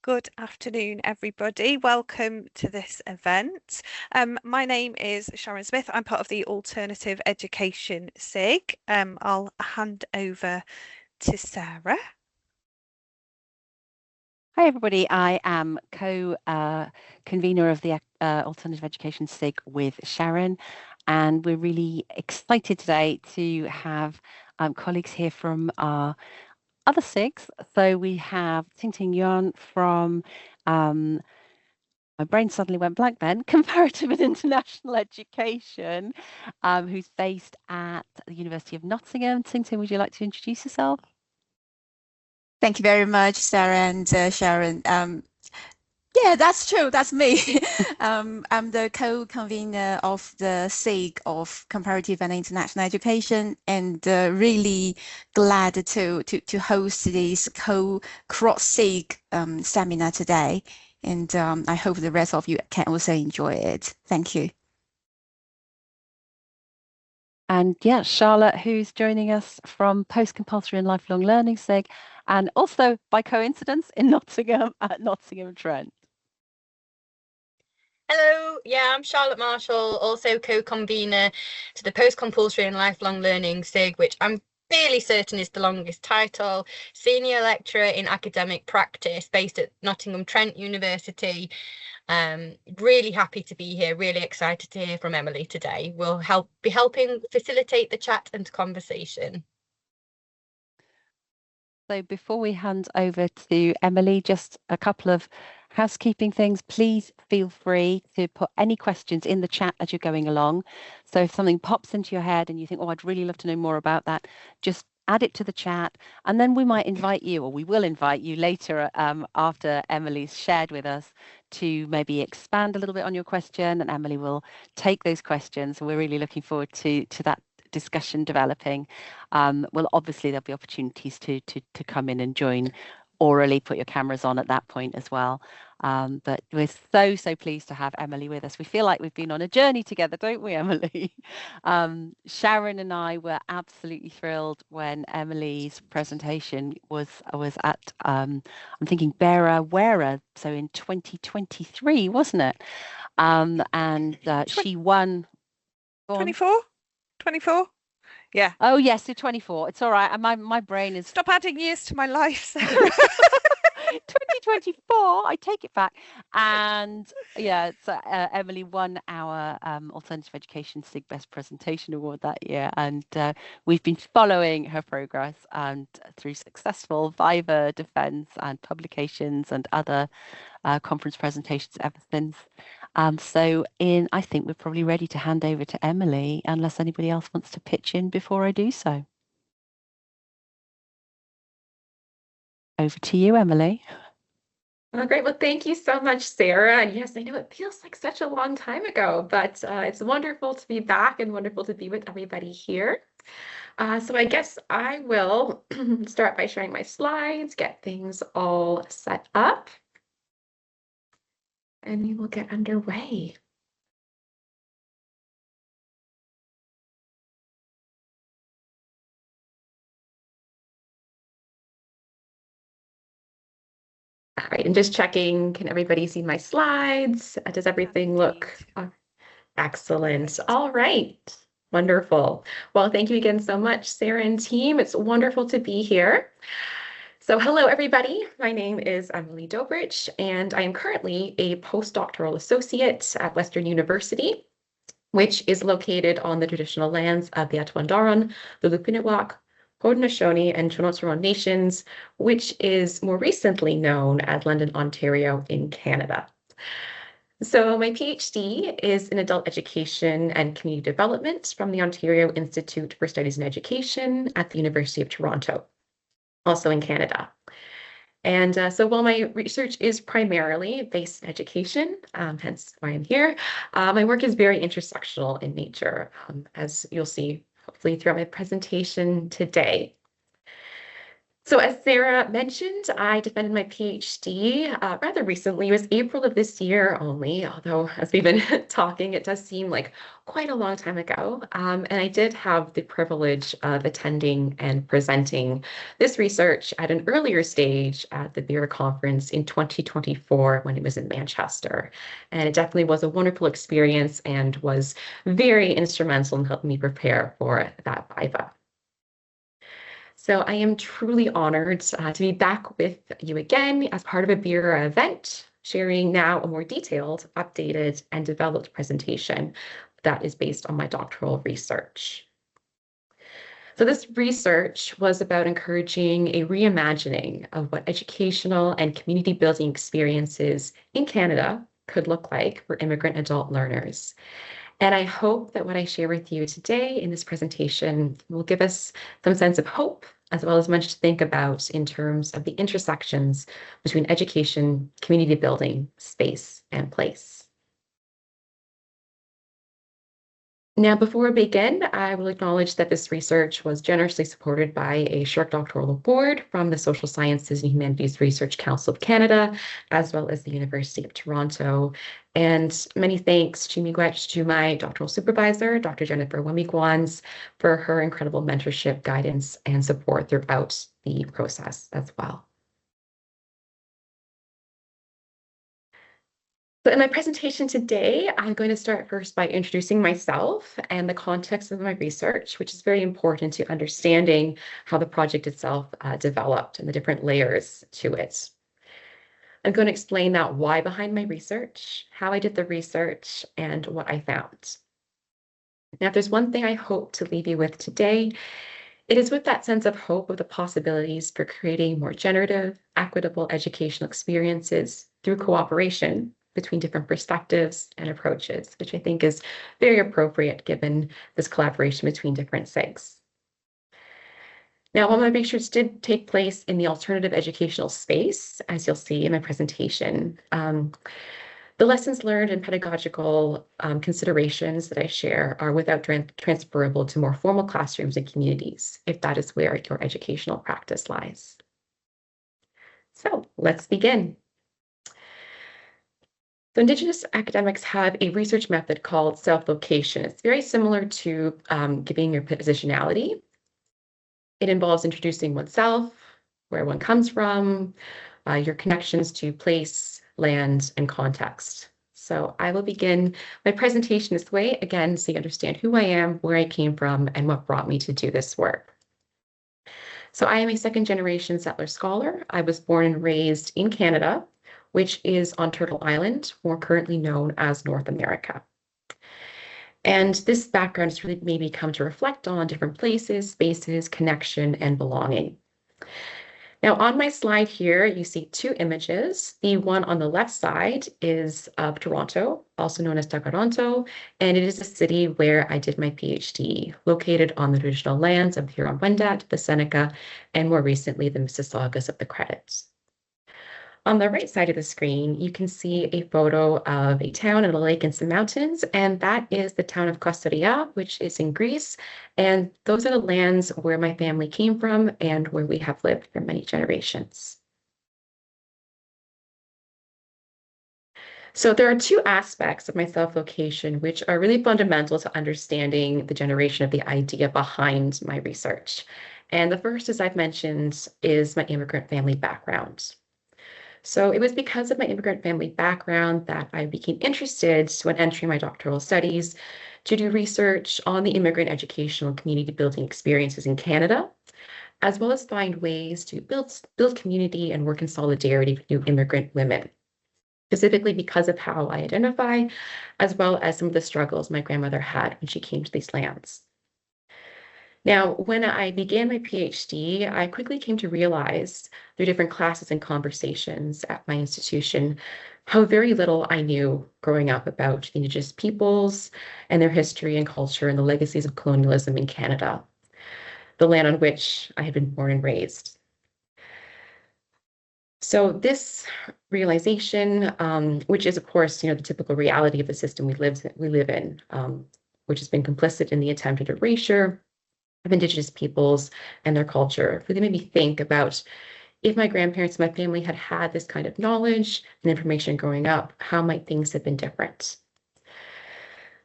Good afternoon, everybody. Welcome to this event. My name is Sharon Smith. I'm part of the Alternative Education SIG. I'll hand over to Sarah. Hi, everybody. I am co-convener of the Alternative Education SIG with Sharon, and we're really excited today to have colleagues here from our other SIGs. So we have Ting Ting Yuan from, my brain suddenly went blank then, Comparative and International Education, who's based at the University of Nottingham. Ting Ting, would you like to introduce yourself? Thank you very much, Sarah and Sharon. Yeah, that's true. That's me. I'm the co-convener of the SIG of Comparative and International Education, and really glad to host this cross SIG seminar today. And I hope the rest of you can also enjoy it. Thank you. And yeah, Charlotte, who's joining us from Post-Compulsory and Lifelong Learning SIG, and also by coincidence in Nottingham at Nottingham Trent. Hello, yeah, I'm Charlotte Marshall, also co-convener to the Post-Compulsory and Lifelong Learning SIG, which I'm fairly certain is the longest title, Senior Lecturer in Academic Practice based at Nottingham Trent University. Really happy to be here, really excited to hear from Emily today. We'll be helping facilitate the chat and conversation. So before we hand over to Emily, just a couple of housekeeping things. Please feel free to put any questions in the chat as you're going along. So if something pops into your head and you think, oh, I'd really love to know more about that, just add it to the chat. And then we might invite you, or we will invite you later after Emily's shared with us, to maybe expand a little bit on your question, and Emily will take those questions. We're really looking forward to that discussion developing. Well, obviously there'll be opportunities to come in and join orally, put your cameras on at that point as well. But we're so pleased to have Emily with us. We feel like we've been on a journey together, don't we, Emily? Sharon and I were absolutely thrilled when Emily's presentation was at, I'm thinking Bera Wera, so in 2023, wasn't it? And she won. 24? 24? Yeah. Oh, yes, so 24. It's all right. My brain is... Stop adding years to my life, Sarah. 2024, I take it back. And yeah, so Emily won our Alternative Education SIG Best Presentation Award that year. And we've been following her progress and through successful Viva defense and publications and other conference presentations ever since. So I think we're probably ready to hand over to Emily, unless anybody else wants to pitch in before I do so. Over to you, Emily. Oh, great. Well, thank you so much, Sarah. And yes, I know it feels like such a long time ago, but it's wonderful to be back and wonderful to be with everybody here. So I guess I will start by sharing my slides, get things all set up, and we will get underway. All right, and just checking, can everybody see my slides? Does everything look excellent? All right, wonderful. Well, thank you again so much, Sarah and team. It's wonderful to be here. So hello, everybody. My name is Emily Dobrich, and I am currently a postdoctoral associate at Western University, which is located on the traditional lands of the Atwandaron, the Lupinawak, Haudenosaunee, and Chunotsaron nations, which is more recently known as London, Ontario in Canada. So my PhD is in adult education and community development from the Ontario Institute for Studies in Education at the University of Toronto, also in Canada. And so while my research is primarily based in education, hence why I'm here, my work is very intersectional in nature, as you'll see hopefully throughout my presentation today. So as Sarah mentioned, I defended my PhD rather recently. It was April of this year only, although as we've been talking, it does seem like quite a long time ago. And I did have the privilege of attending and presenting this research at an earlier stage at the BEER conference in 2024 when it was in Manchester. And it definitely was a wonderful experience and was very instrumental in helping me prepare for that viva. So I am truly honored to be back with you again as part of a BEER event, sharing now a more detailed, updated, and developed presentation that is based on my doctoral research. So this research was about encouraging a reimagining of what educational and community building experiences in Canada could look like for immigrant adult learners. And I hope that what I share with you today in this presentation will give us some sense of hope, as well as much to think about in terms of the intersections between education, community building, space, and place. Now, before we begin, I will acknowledge that this research was generously supported by a short doctoral award from the Social Sciences and Humanities Research Council of Canada, as well as the University of Toronto. And many thanks to my doctoral supervisor, Dr. Jennifer Wemigwans, for her incredible mentorship, guidance, and support throughout the process as well. So in my presentation today, I'm going to start first by introducing myself and the context of my research, which is very important to understanding how the project itself developed and the different layers to it. I'm going to explain that why behind my research, how I did the research, and what I found. Now, if there's one thing I hope to leave you with today, it is with that sense of hope of the possibilities for creating more generative, equitable educational experiences through cooperation between different perspectives and approaches, which I think is very appropriate given this collaboration between different SIGs. Now, while my research did take place in the alternative educational space, as you'll see in my presentation, the lessons learned and pedagogical considerations that I share are without transferable to more formal classrooms and communities, if that is where your educational practice lies. So let's begin. So Indigenous academics have a research method called self-location. It's very similar to giving your positionality. It involves introducing oneself, where one comes from, your connections to place, land, and context. So I will begin my presentation this way, again, so you understand who I am, where I came from, and what brought me to do this work. So I am a second-generation settler scholar. I was born and raised in Canada, which is on Turtle Island, more currently known as North America. And this background has really made me come to reflect on different places, spaces, connection, and belonging. Now, on my slide here, you see two images. The one on the left side is of Toronto, also known as Toronto, and it is a city where I did my PhD, located on the traditional lands of the Huron-Wendat, the Seneca, and more recently, the Mississaugas of the Credits. On the right side of the screen, you can see a photo of a town and a lake and some mountains, and that is the town of Kostoria, which is in Greece. And those are the lands where my family came from and where we have lived for many generations. So there are two aspects of my self-location which are really fundamental to understanding the generation of the idea behind my research. And the first, as I've mentioned, is my immigrant family background. So it was because of my immigrant family background that I became interested when entering my doctoral studies to do research on the immigrant educational and community building experiences in Canada, as well as find ways to build community and work in solidarity with new immigrant women, specifically because of how I identify, as well as some of the struggles my grandmother had when she came to these lands. Now, when I began my PhD, I quickly came to realize through different classes and conversations at my institution how very little I knew growing up about the Indigenous peoples and their history and culture and the legacies of colonialism in Canada, the land on which I had been born and raised. So this realization, which is, of course, the typical reality of the system we live in, which has been complicit in the attempted erasure of Indigenous peoples and their culture really made me think about if my grandparents and my family had had this kind of knowledge and information growing up, how might things have been different?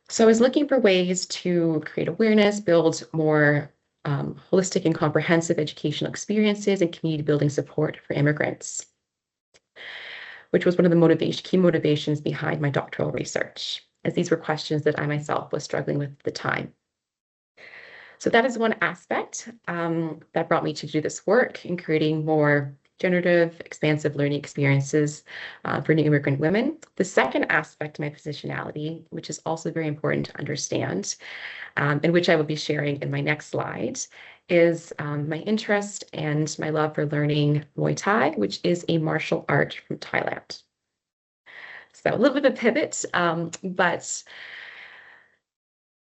So I was looking for ways to create awareness, build more holistic and comprehensive educational experiences and community building support for immigrants, which was one of the key motivations behind my doctoral research, as these were questions that I myself was struggling with at the time. So that is one aspect that brought me to do this work in creating more generative, expansive learning experiences for new immigrant women. The second aspect of my positionality, which is also very important to understand, and which I will be sharing in my next slide, is my interest and my love for learning Muay Thai, which is a martial art from Thailand. So a little bit of a pivot, but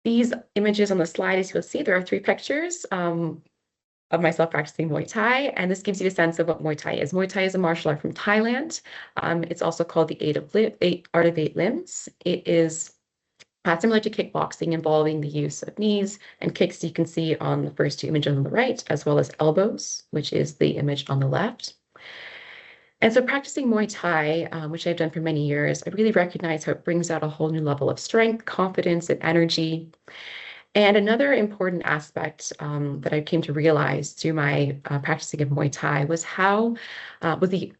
these images on the slide, as you'll see, there are 3 pictures of myself practicing Muay Thai, and this gives you a sense of what Muay Thai is. Muay Thai is a martial art from Thailand. It's also called the Art of 8 Limbs. It is similar to kickboxing, involving the use of knees and kicks you can see on the first 2 images on the right, as well as elbows, which is the image on the left. And so practicing Muay Thai, which I've done for many years, I really recognize how it brings out a whole new level of strength, confidence, and energy. And another important aspect that I came to realize through my practicing of Muay Thai was was the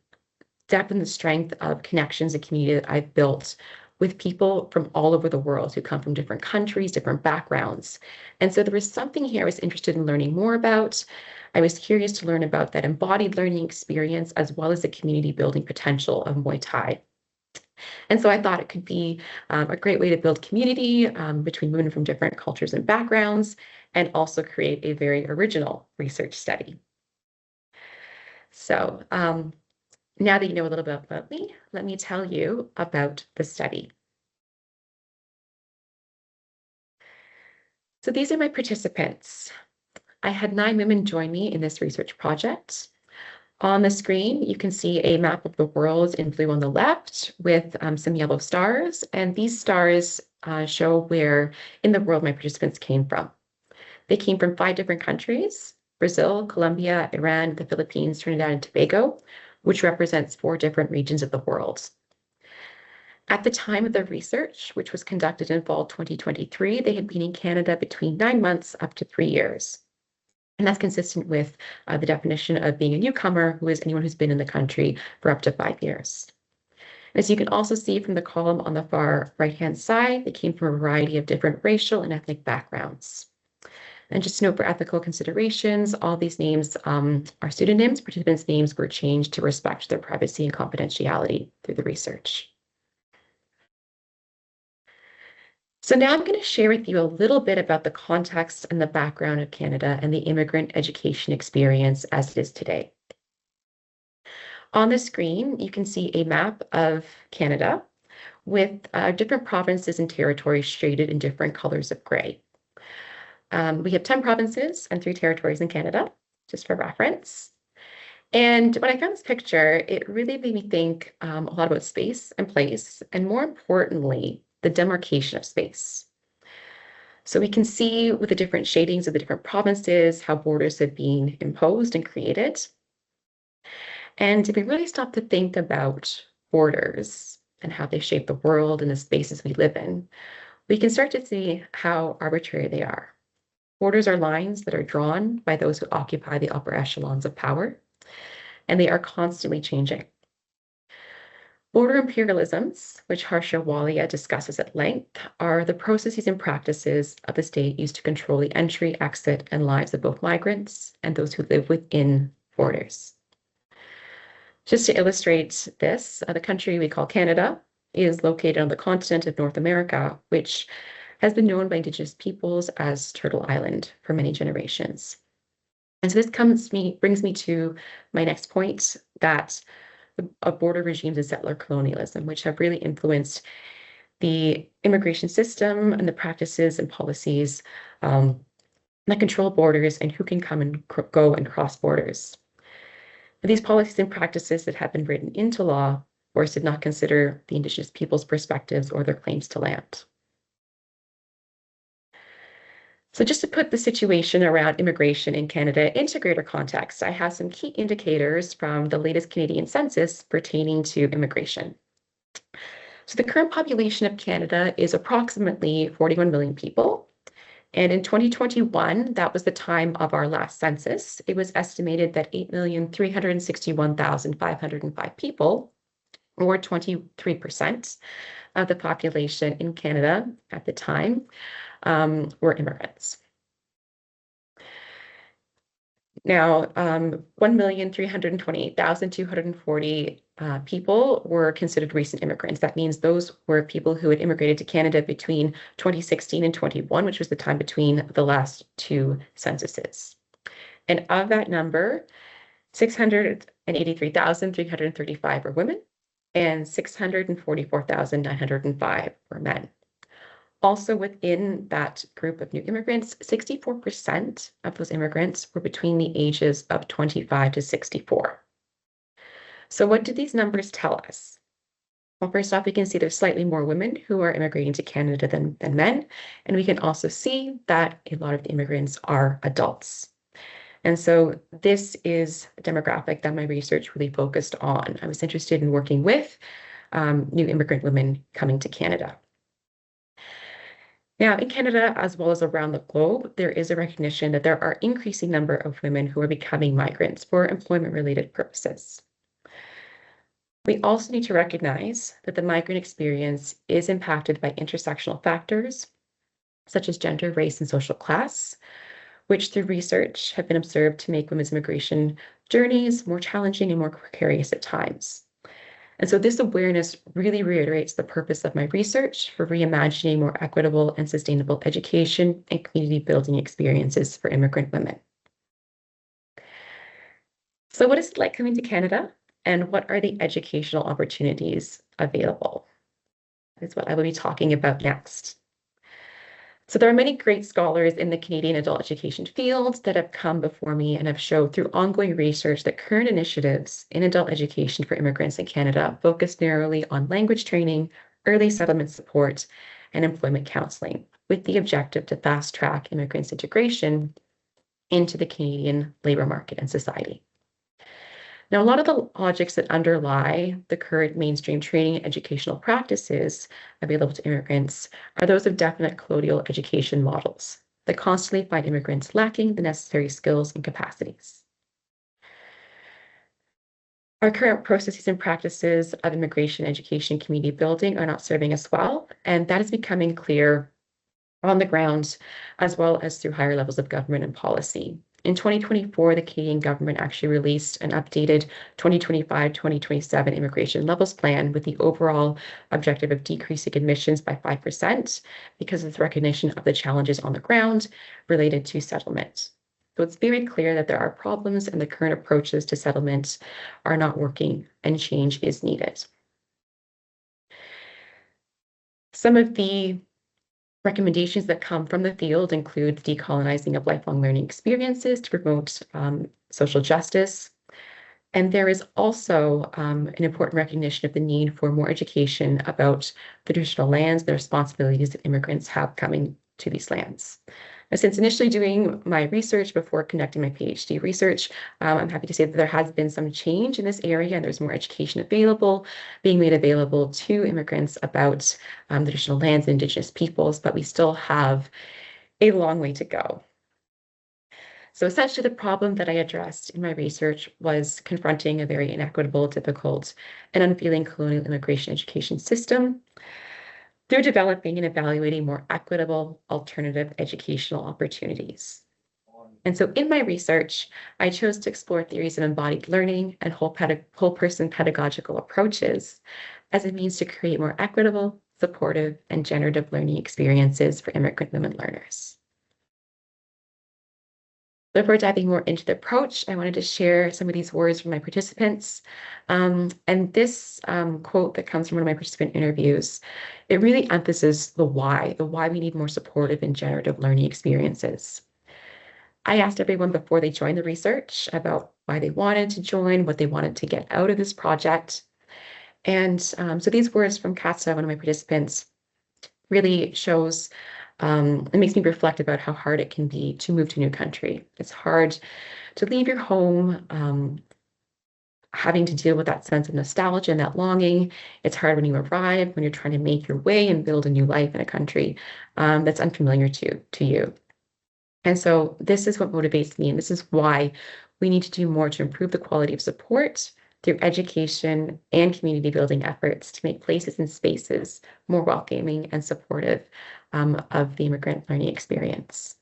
depth and the strength of connections and community that I've built with people from all over the world who come from different countries, different backgrounds. And so there was something here I was interested in learning more about. I was curious to learn about that embodied learning experience as well as the community building potential of Muay Thai. And so I thought it could be a great way to build community between women from different cultures and backgrounds, and also create a very original research study. So now that you know a little bit about me, let me tell you about the study. So these are my participants. I had 9 women join me in this research project. On the screen, you can see a map of the world in blue on the left with some yellow stars, and these stars show where in the world my participants came from. They came from 5 different countries: Brazil, Colombia, Iran, the Philippines, Trinidad, and Tobago, which represents 4 different regions of the world. At the time of the research, which was conducted in fall 2023, they had been in Canada between 9 months up to 3 years. And that's consistent with the definition of being a newcomer, who is anyone who's been in the country for up to 5 years. As you can also see from the column on the far right-hand side, they came from a variety of different racial and ethnic backgrounds. And just note for ethical considerations, all these names are pseudonyms. Participants' names were changed to respect their privacy and confidentiality through the research. So now I'm going to share with you a little bit about the context and the background of Canada and the immigrant education experience as it is today. On the screen, you can see a map of Canada with different provinces and territories shaded in different colors of gray. We have 10 provinces and 3 territories in Canada, just for reference. And when I found this picture, it really made me think a lot about space and place, and more importantly, the demarcation of space. So we can see with the different shadings of the different provinces how borders have been imposed and created. And if we really stop to think about borders and how they shape the world and the spaces we live in, we can start to see how arbitrary they are. Borders are lines that are drawn by those who occupy the upper echelons of power, and they are constantly changing. Border imperialisms, which Harsha Walia discusses at length, are the processes and practices of the state used to control the entry, exit, and lives of both migrants and those who live within borders. Just to illustrate this, the country we call Canada is located on the continent of North America, which has been known by Indigenous peoples as Turtle Island for many generations. And so this brings me to my next point, that of border regimes and settler colonialism, which have really influenced the immigration system and the practices and policies that control borders and who can come and go and cross borders. But these policies and practices that have been written into law, of course, did not consider the Indigenous people's perspectives or their claims to land. So just to put the situation around immigration in Canada into greater context, I have some key indicators from the latest Canadian census pertaining to immigration. So the current population of Canada is approximately 41 million people. And in 2021, that was the time of our last census, it was estimated that 8,361,505 people, or 23% of the population in Canada at the time, were immigrants. Now, 1,328,240 people were considered recent immigrants. That means those were people who had immigrated to Canada between 2016 and 21, which was the time between the last two censuses. And of that number, 683,335 were women and 644,905 were men. Also within that group of new immigrants, 64% of those immigrants were between the ages of 25 to 64. So what do these numbers tell us? Well, first off, we can see there's slightly more women who are immigrating to Canada than men. And we can also see that a lot of the immigrants are adults. And so this is a demographic that my research really focused on. I was interested in working with new immigrant women coming to Canada. Now, in Canada, as well as around the globe, there is a recognition that there are increasing number of women who are becoming migrants for employment-related purposes. We also need to recognize that the migrant experience is impacted by intersectional factors, such as gender, race, and social class, which through research have been observed to make women's immigration journeys more challenging and more precarious at times. And so this awareness really reiterates the purpose of my research for reimagining more equitable and sustainable education and community building experiences for immigrant women. So what is it like coming to Canada, and what are the educational opportunities available? That's what I will be talking about next. So there are many great scholars in the Canadian adult education field that have come before me and have showed through ongoing research that current initiatives in adult education for immigrants in Canada focus narrowly on language training, early settlement support, and employment counseling, with the objective to fast-track immigrants' integration into the Canadian labor market and society. Now, a lot of the logics that underlie the current mainstream training and educational practices available to immigrants are those of definite colonial education models that constantly find immigrants lacking the necessary skills and capacities. Our current processes and practices of immigration, education, community building are not serving us well, and that is becoming clear on the ground, as well as through higher levels of government and policy. In 2024, the Canadian government actually released an updated 2025-2027 immigration levels plan with the overall objective of decreasing admissions by 5% because of the recognition of the challenges on the ground related to settlement. So it's very clear that there are problems and the current approaches to settlement are not working and change is needed. Some of the recommendations that come from the field include decolonizing of lifelong learning experiences to promote social justice. And there is also an important recognition of the need for more education about the traditional lands, the responsibilities that immigrants have coming to these lands. Since initially doing my research before conducting my PhD research, I'm happy to say that there has been some change in this area and there's more education being made available to immigrants about the traditional lands and Indigenous peoples, but we still have a long way to go. So essentially the problem that I addressed in my research was confronting a very inequitable, difficult, and unfeeling colonial immigration education system through developing and evaluating more equitable alternative educational opportunities. And so in my research, I chose to explore theories of embodied learning and whole person pedagogical approaches as a means to create more equitable, supportive, and generative learning experiences for immigrant women learners. Before diving more into the approach, I wanted to share some of these words from my participants. And this quote that comes from one of my participant interviews, it really emphasizes the why we need more supportive and generative learning experiences. I asked everyone before they joined the research about why they wanted to join, what they wanted to get out of this project. And so these words from Katsa, one of my participants, really shows It makes me reflect about how hard it can be to move to a new country. It's hard to leave your home, having to deal with that sense of nostalgia and that longing. It's hard when you arrive, when you're trying to make your way and build a new life in a country that's unfamiliar to you. And so this is what motivates me, and this is why we need to do more to improve the quality of support through education and community building efforts to make places and spaces more welcoming and supportive of the immigrant learning experience.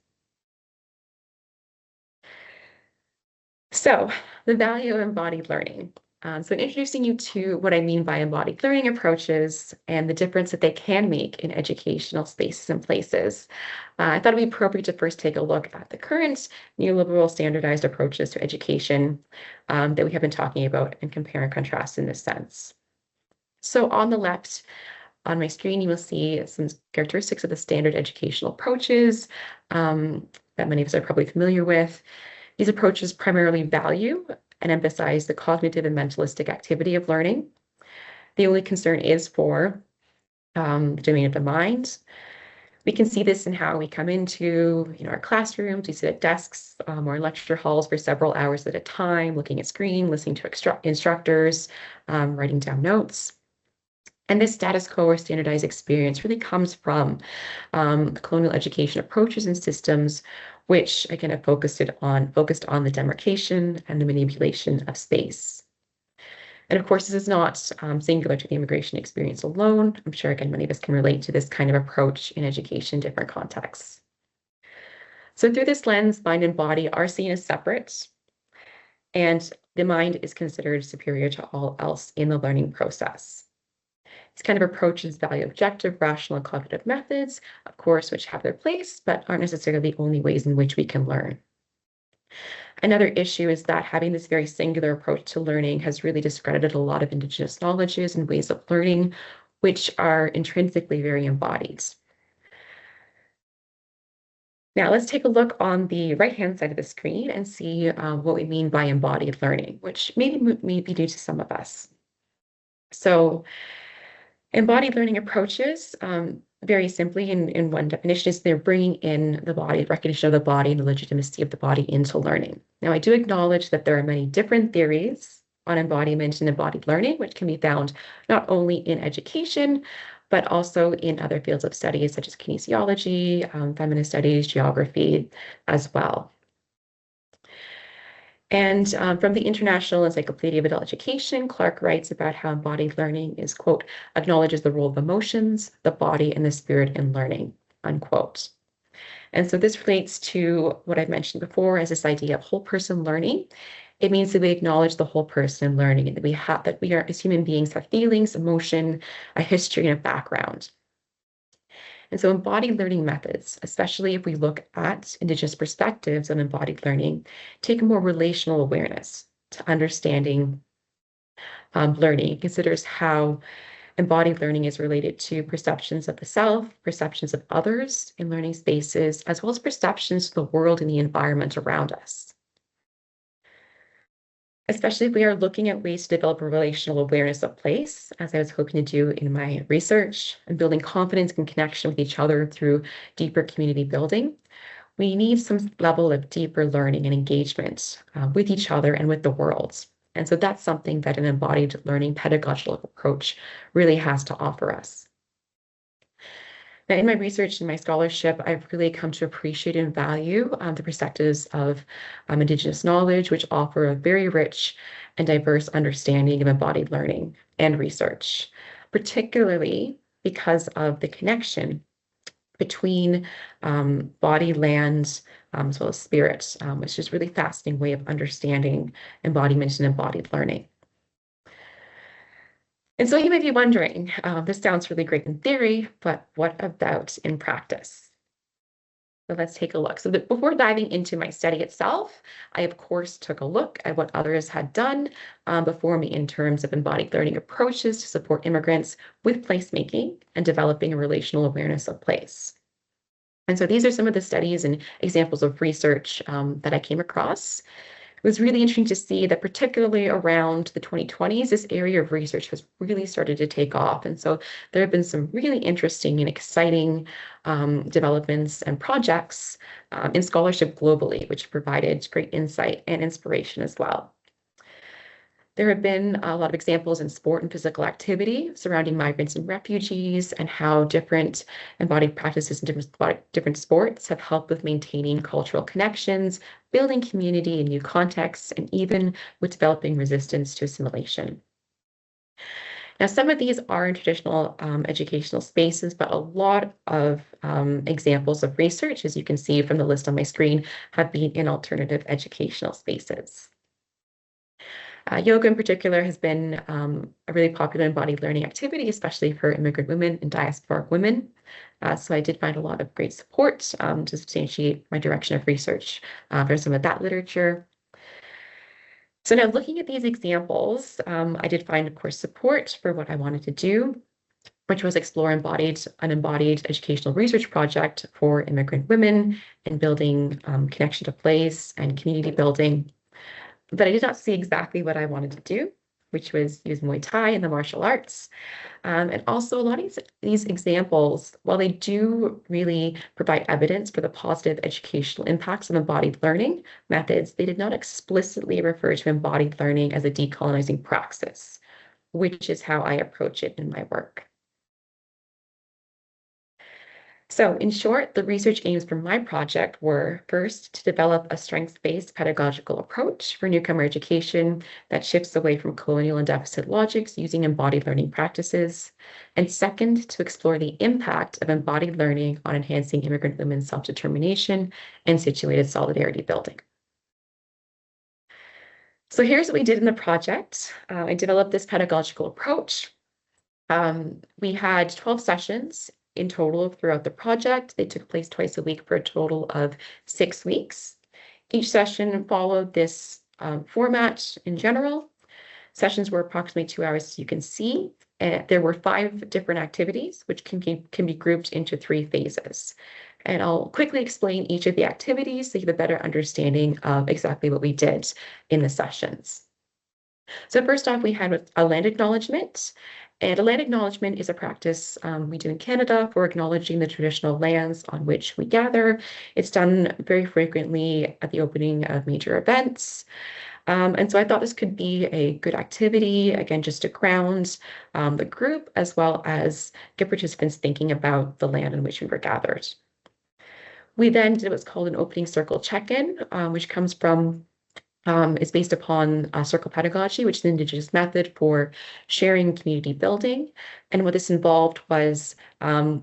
So the value of embodied learning. So introducing you to what I mean by embodied learning approaches and the difference that they can make in educational spaces and places. I thought it would be appropriate to first take a look at the current neoliberal standardized approaches to education that we have been talking about and compare and contrast in this sense. So on the left, on my screen, you will see some characteristics of the standard educational approaches that many of us are probably familiar with. These approaches primarily value and emphasize the cognitive and mentalistic activity of learning. The only concern is for the domain of the mind. We can see this in how we come into our classrooms. We sit at desks or in lecture halls for several hours at a time, looking at screen, listening to instructors, writing down notes. And this status quo or standardized experience really comes from colonial education approaches and systems, which again have focused on the demarcation and the manipulation of space. And of course, this is not singular to the immigration experience alone. I'm sure again many of us can relate to this kind of approach in education in different contexts. So through this lens, mind and body are seen as separate, and the mind is considered superior to all else in the learning process. These kind of approaches value objective, rational, and cognitive methods, of course, which have their place, but aren't necessarily the only ways in which we can learn. Another issue is that having this very singular approach to learning has really discredited a lot of Indigenous knowledges and ways of learning, which are intrinsically very embodied. Now let's take a look on the right-hand side of the screen and see what we mean by embodied learning, which may be new to some of us. So embodied learning approaches, very simply in one definition, is they're bringing in the body, recognition of the body and the legitimacy of the body into learning. Now, I do acknowledge that there are many different theories on embodiment and embodied learning, which can be found not only in education, but also in other fields of studies such as kinesiology, feminist studies, geography as well. And from the International Encyclopedia of Adult Education, Clark writes about how embodied learning is, quote, acknowledges the role of emotions, the body, and the spirit in learning, unquote. And so this relates to what I've mentioned before as this idea of whole person learning. It means that we acknowledge the whole person in learning and that we are, as human beings, have feelings, emotion, a history, and a background. And so embodied learning methods, especially if we look at Indigenous perspectives on embodied learning, take a more relational awareness to understanding learning. It considers how embodied learning is related to perceptions of the self, perceptions of others in learning spaces, as well as perceptions of the world and the environment around us. Especially if we are looking at ways to develop a relational awareness of place, as I was hoping to do in my research, and building confidence and connection with each other through deeper community building, we need some level of deeper learning and engagement with each other and with the world. And so that's something that an embodied learning pedagogical approach really has to offer us. Now, in my research and my scholarship, I've really come to appreciate and value the perspectives of Indigenous knowledge, which offer a very rich and diverse understanding of embodied learning and research, particularly because of the connection between body, land, as well as spirit, which is a really fascinating way of understanding embodiment and embodied learning. And so you may be wondering, this sounds really great in theory, but what about in practice? So let's take a look. So before diving into my study itself, I of course took a look at what others had done before me in terms of embodied learning approaches to support immigrants with placemaking and developing a relational awareness of place. And so these are some of the studies and examples of research that I came across. was really interesting to see that particularly around the 2020s, this area of research has really started to take off. And so there have been some really interesting and exciting developments and projects in scholarship globally, which provided great insight and inspiration as well. There have been a lot of examples in sport and physical activity surrounding migrants and refugees and how different embodied practices in different sports have helped with maintaining cultural connections, building community in new contexts, and even with developing resistance to assimilation. Now, some of these are in traditional educational spaces, but a lot of examples of research, as you can see from the list on my screen, have been in alternative educational spaces. Yoga in particular has been a really popular embodied learning activity, especially for immigrant women and diasporic women. So I did find a lot of great support to substantiate my direction of research for some of that literature. So now looking at these examples, I did find, of course, support for what I wanted to do, which was explore an embodied educational research project for immigrant women and building connection to place and community building. But I did not see exactly what I wanted to do, which was use Muay Thai and the martial arts. And also a lot of these examples, while they do really provide evidence for the positive educational impacts of embodied learning methods, they did not explicitly refer to embodied learning as a decolonizing praxis, which is how I approach it in my work. So in short, the research aims for my project were first to develop a strengths-based pedagogical approach for newcomer education that shifts away from colonial and deficit logics using embodied learning practices. And second, to explore the impact of embodied learning on enhancing immigrant women's self-determination and situated solidarity building. So here's what we did in the project. I developed this pedagogical approach. We had 12 sessions in total throughout the project. They took place twice a week for a total of 6 weeks. Each session followed this format in general. Sessions were approximately 2 hours, as you can see. There were 5 different activities, which can be grouped into 3 phases. And I'll quickly explain each of the activities so you have a better understanding of exactly what we did in the sessions. So first off, we had a land acknowledgement. And a land acknowledgement is a practice we do in Canada for acknowledging the traditional lands on which we gather. It's done very frequently at the opening of major events. And so I thought this could be a good activity, again, just to ground the group, as well as get participants thinking about the land on which we were gathered. We then did what's called an opening circle check-in, which comes from is based upon circle pedagogy, which is an Indigenous method for sharing community building. And what this involved was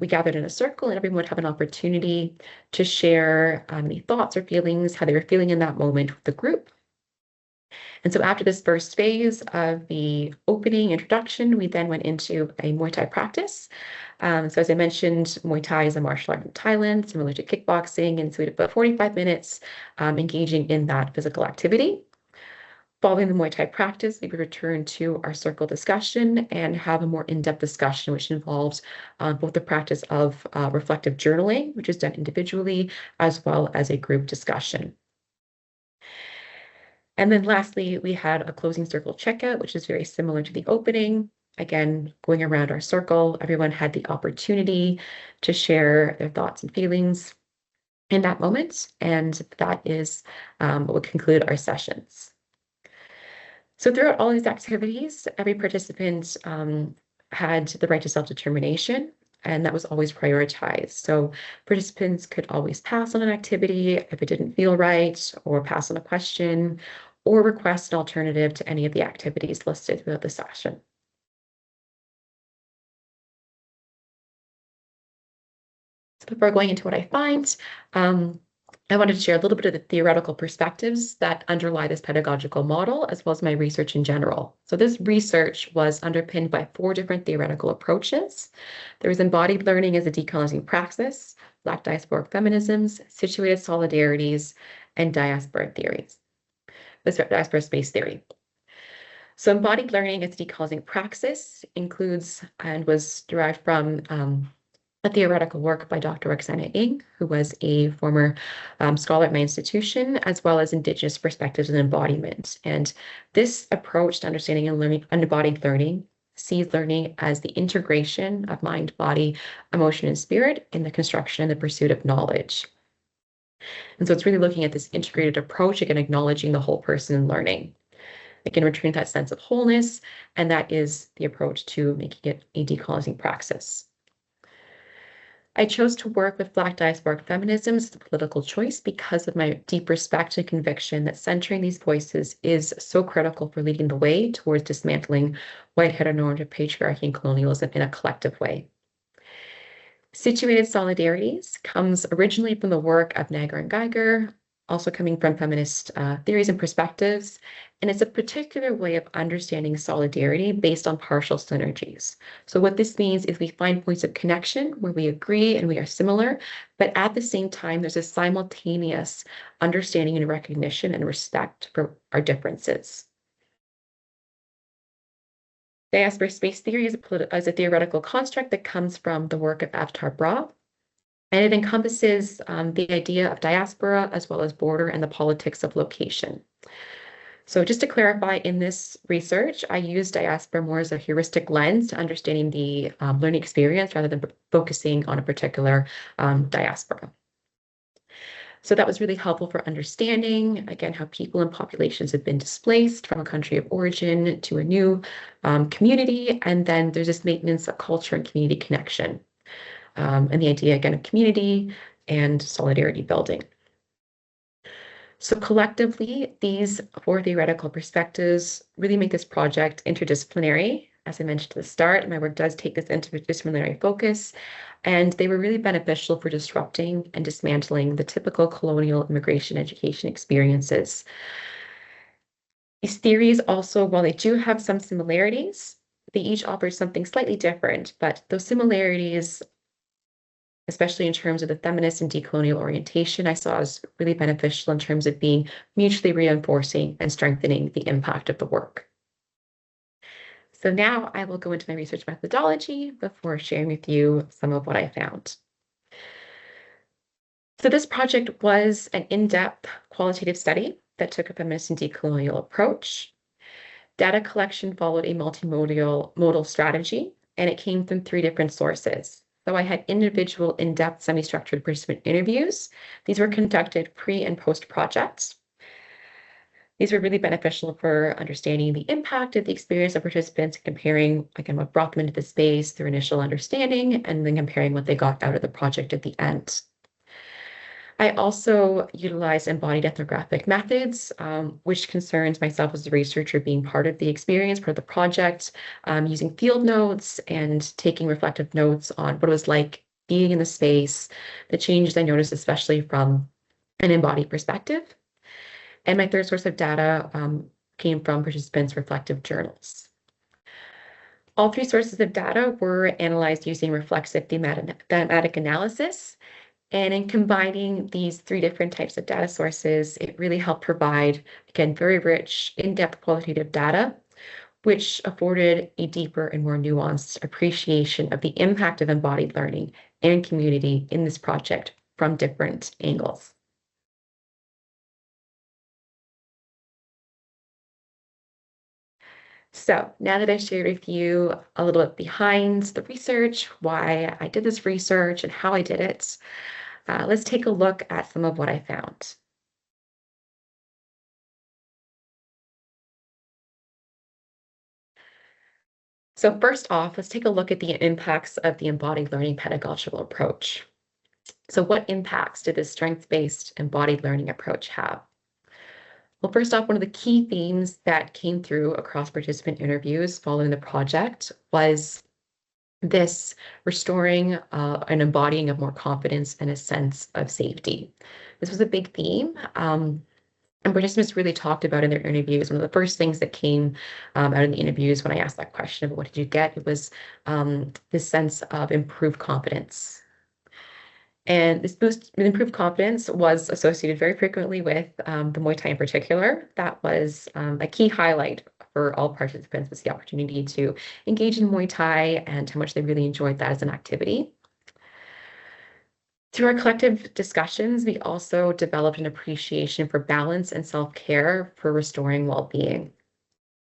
we gathered in a circle and everyone would have an opportunity to share any thoughts or feelings, how they were feeling in that moment with the group. And so after this first phase of the opening introduction, we then went into a Muay Thai practice. So as I mentioned, Muay Thai is a martial art in Thailand, similar to kickboxing. And so we had about 45 minutes engaging in that physical activity. Following the Muay Thai practice, we would return to our circle discussion and have a more in-depth discussion, which involves both the practice of reflective journaling, which is done individually, as well as a group discussion. And then lastly, we had a closing circle checkout, which is very similar to the opening. Again, going around our circle, everyone had the opportunity to share their thoughts and feelings in that moment. And that is what would conclude our sessions. So throughout all these activities, every participant had the right to self-determination, and that was always prioritized. So participants could always pass on an activity if it didn't feel right, or pass on a question, or request an alternative to any of the activities listed throughout the session. So before going into what I find, I wanted to share a little bit of the theoretical perspectives that underlie this pedagogical model, as well as my research in general. So this research was underpinned by 4 different theoretical approaches. There was embodied learning as a decolonizing praxis, Black diasporic feminisms, situated solidarities, and diaspora theories. This diaspora space theory. So embodied learning as a decolonizing praxis includes and was derived from a theoretical work by Dr. Roxana Ng, who was a former scholar at my institution, as well as Indigenous perspectives and embodiment. And this approach to understanding and learning, embodied learning, sees learning as the integration of mind, body, emotion, and spirit in the construction and the pursuit of knowledge. And so it's really looking at this integrated approach, again, acknowledging the whole person in learning. Again, returning that sense of wholeness, and that is the approach to making it a decolonizing praxis. I chose to work with Black diasporic feminism as a political choice because of my deep respect and conviction that centering these voices is so critical for leading the way towards dismantling white heteronormative patriarchy and colonialism in a collective way. Situated Solidarities comes originally from the work of Nagar and Geiger, also coming from feminist theories and perspectives, and it's a particular way of understanding solidarity based on partial synergies. So what this means is we find points of connection where we agree and we are similar, but at the same time, there's a simultaneous understanding and recognition and respect for our differences. Diaspora space theory is a theoretical construct that comes from the work of Avtar Bra, and it encompasses the idea of diaspora as well as border and the politics of location. So just to clarify, in this research, I use diaspora more as a heuristic lens to understanding the learning experience rather than focusing on a particular diaspora. So that was really helpful for understanding, again, how people and populations have been displaced from a country of origin to a new community. And then there's this maintenance of culture and community connection. And the idea, again, of community and solidarity building. So collectively, these four theoretical perspectives really make this project interdisciplinary. As I mentioned at the start, my work does take this interdisciplinary focus, and they were really beneficial for disrupting and dismantling the typical colonial immigration education experiences. These theories also, while they do have some similarities, they each offer something slightly different, but those similarities, especially in terms of the feminist and decolonial orientation, I saw as really beneficial in terms of being mutually reinforcing and strengthening the impact of the work. So now I will go into my research methodology before sharing with you some of what I found. So this project was an in-depth qualitative study that took a feminist and decolonial approach. Data collection followed a multimodal strategy, and it came from 3 different sources. So I had individual in-depth semi-structured participant interviews. These were conducted pre and post projects. These were really beneficial for understanding the impact of the experience of participants, comparing, again, what brought them into the space through initial understanding, and then comparing what they got out of the project at the end. I also utilized embodied ethnographic methods, which concerns myself as a researcher being part of the experience, part of the project, using field notes and taking reflective notes on what it was like being in the space, the changes I noticed, especially from an embodied perspective. And my third source of data came from participants' reflective journals. All 3 sources of data were analyzed using reflexive thematic analysis. And in combining these 3 different types of data sources, it really helped provide, again, very rich, in-depth qualitative data, which afforded a deeper and more nuanced appreciation of the impact of embodied learning and community in this project from different angles. So now that I've shared with you a little bit behind the research, why I did this research and how I did it, let's take a look at some of what I found. So first off, let's take a look at the impacts of the embodied learning pedagogical approach. So what impacts did this strengths-based embodied learning approach have? Well, first off, one of the key themes that came through across participant interviews following the project was this restoring and embodying of more confidence and a sense of safety. This was a big theme. And participants really talked about in their interviews. One of the first things that came out of the interviews when I asked that question of what did you get, it was this sense of improved confidence. And this boost in improved confidence was associated very frequently with the Muay Thai in particular. That was a key highlight for all participants, was the opportunity to engage in Muay Thai and how much they really enjoyed that as an activity. Through our collective discussions, we also developed an appreciation for balance and self-care for restoring well-being.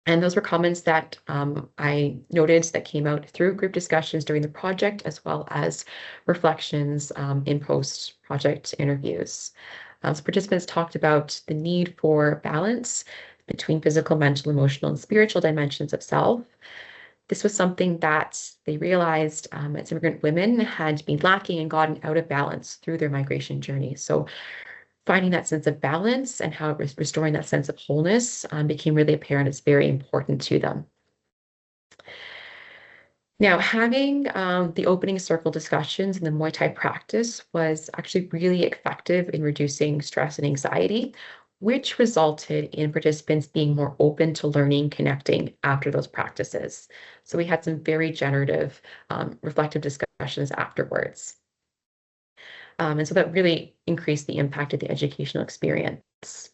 And those were comments that I noted that came out through group discussions during the project, as well as reflections in post-project interviews. So participants talked about the need for balance between physical, mental, emotional, and spiritual dimensions of self. This was something that they realized as immigrant women had been lacking and gotten out of balance through their migration journey. So finding that sense of balance and how restoring that sense of wholeness became really apparent. It's very important to them. Now, having the opening circle discussions in the Muay Thai practice was actually really effective in reducing stress and anxiety, which resulted in participants being more open to learning, connecting after those practices. So we had some very generative, reflective discussions afterwards. And so that really increased the impact of the educational experience.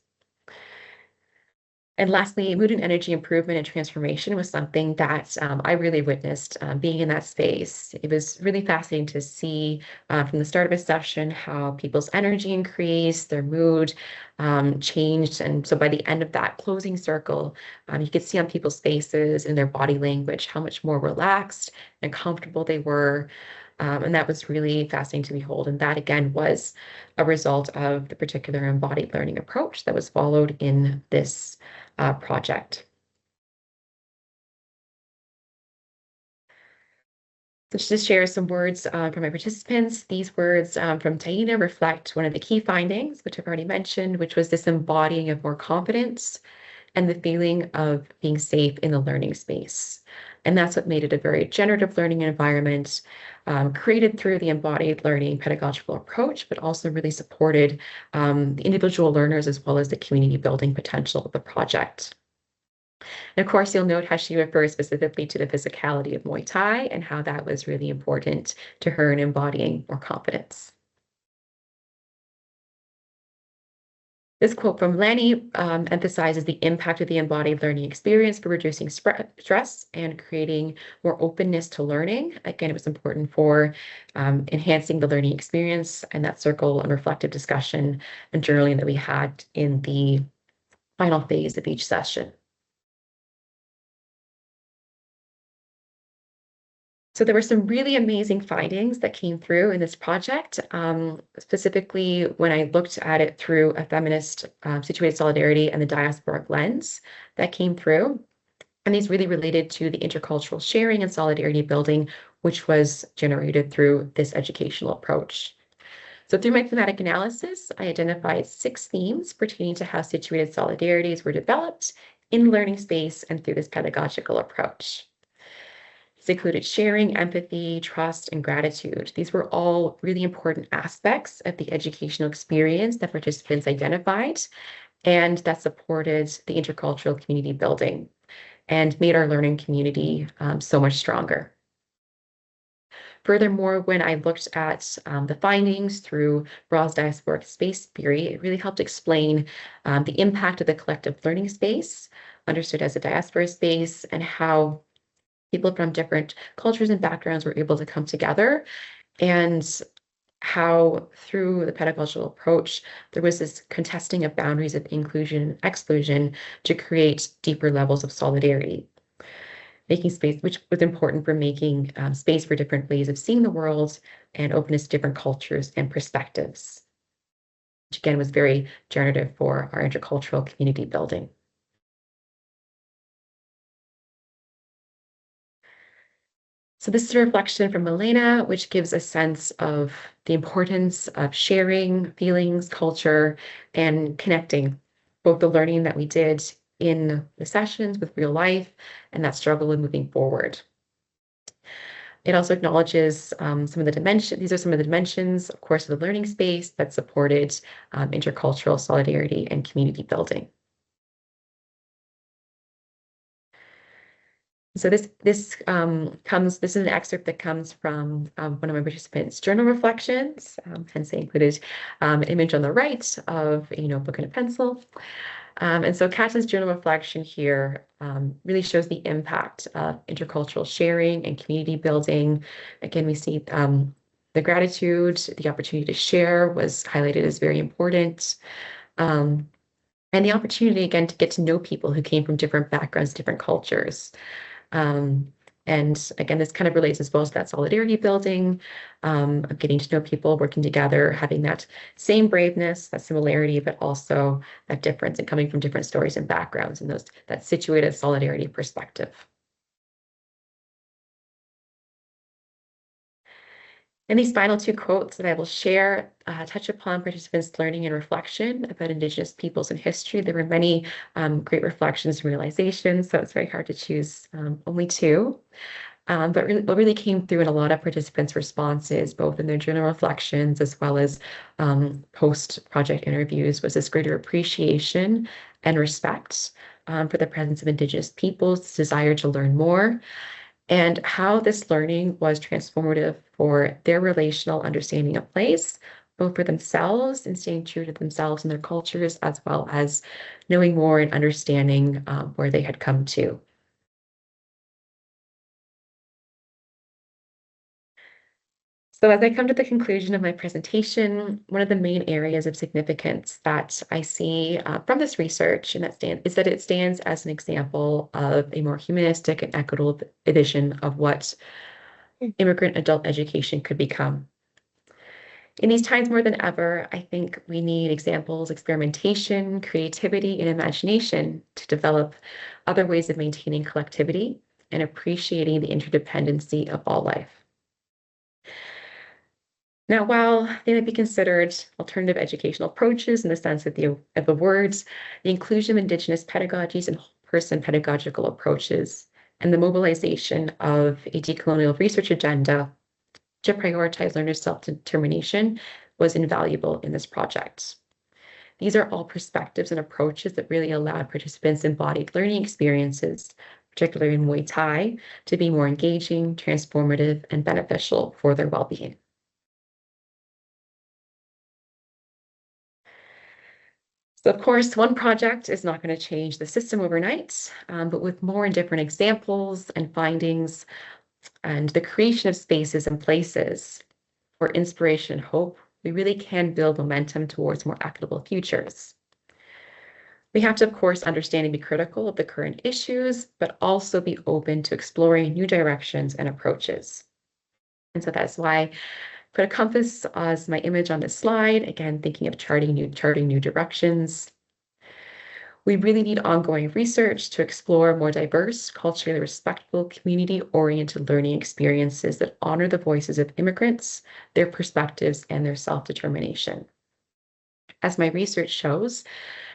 And lastly, mood and energy improvement and transformation was something that I really witnessed being in that space. It was really fascinating to see from the start of a session how people's energy increased, their mood changed. And so by the end of that closing circle, you could see on people's faces and their body language how much more relaxed and comfortable they were. And that was really fascinating to behold. And that, again, was a result of the particular embodied learning approach that was followed in this project. So just to share some words from my participants, these words from Taina reflect one of the key findings, which I've already mentioned, which was this embodying of more confidence and the feeling of being safe in the learning space. And that's what made it a very generative learning environment created through the embodied learning pedagogical approach, but also really supported the individual learners as well as the community building potential of the project. And of course, you'll note how she refers specifically to the physicality of Muay Thai and how that was really important to her in embodying more confidence. This quote from Lanny emphasizes the impact of the embodied learning experience for reducing stress and creating more openness to learning. Again, it was important for enhancing the learning experience and that circle and reflective discussion and journaling that we had in the final phase of each session. So there were some really amazing findings that came through in this project, specifically when I looked at it through a feminist situated solidarity and the diasporic lens that came through. And these really related to the intercultural sharing and solidarity building, which was generated through this educational approach. So through my thematic analysis, I identified 6 themes pertaining to how situated solidarities were developed in the learning space and through this pedagogical approach. This included sharing, empathy, trust, and gratitude. These were all really important aspects of the educational experience that participants identified and that supported the intercultural community building and made our learning community so much stronger. Furthermore, when I looked at the findings through Raw's diasporic space theory, it really helped explain the impact of the collective learning space, understood as a diaspora space, and how people from different cultures and backgrounds were able to come together, and how through the pedagogical approach, there was this contesting of boundaries of inclusion and exclusion to create deeper levels of solidarity, making space, which was important for making space for different ways of seeing the world and openness to different cultures and perspectives, which again was very generative for our intercultural community building. So this is a reflection from Milena, which gives a sense of the importance of sharing feelings, culture, and connecting both the learning that we did in the sessions with real life and that struggle with moving forward. It also acknowledges some of the dimensions. These are some of the dimensions, of course, of the learning space that supported intercultural solidarity and community building. So this is an excerpt that comes from one of my participants' journal reflections. Hence, I included an image on the right of a notebook and a pencil. And so Kat's journal reflection here really shows the impact of intercultural sharing and community building. Again, we see the The gratitude, the opportunity to share was highlighted as very important. And the opportunity, again, to get to know people who came from different backgrounds, different cultures. And again, this kind of relates as well to that solidarity building, of getting to know people, working together, having that same braveness, that similarity, but also that difference and coming from different stories and backgrounds and that situated solidarity perspective. And these final two quotes that I will share touch upon participants' learning and reflection about Indigenous peoples and history. There were many great reflections and realizations, so it's very hard to choose only two. But really, what really came through in a lot of participants' responses, both in their journal reflections as well as post-project interviews, was this greater appreciation and respect for the presence of Indigenous peoples, this desire to learn more, and how this learning was transformative for their relational understanding of place, both for themselves and staying true to themselves and their cultures, as well as knowing more and understanding where they had come to. So as I come to the conclusion of my presentation, one of the main areas of significance that I see from this research is that it stands as an example of a more humanistic and equitable vision of what immigrant adult education could become. In these times more than ever, I think we need examples, experimentation, creativity, and imagination to develop other ways of maintaining collectivity and appreciating the interdependency of all life. Now, while they might be considered alternative educational approaches in the sense of the words, the inclusion of Indigenous pedagogies and whole-person pedagogical approaches and the mobilization of a decolonial research agenda to prioritize learners' self-determination was invaluable in this project. These are all perspectives and approaches that really allowed participants' embodied learning experiences, particularly in Muay Thai, to be more engaging, transformative, and beneficial for their well-being. So of course, one project is not going to change the system overnight, but with more and different examples and findings and the creation of spaces and places for inspiration and hope, we really can build momentum towards more equitable futures. We have to, of course, understand and be critical of the current issues, but also be open to exploring new directions and approaches. And so that's why I put a compass as my image on this slide, again, thinking of charting new directions. We really need ongoing research to explore more diverse, culturally respectful, community-oriented learning experiences that honor the voices of immigrants, their perspectives, and their self-determination. As my research shows,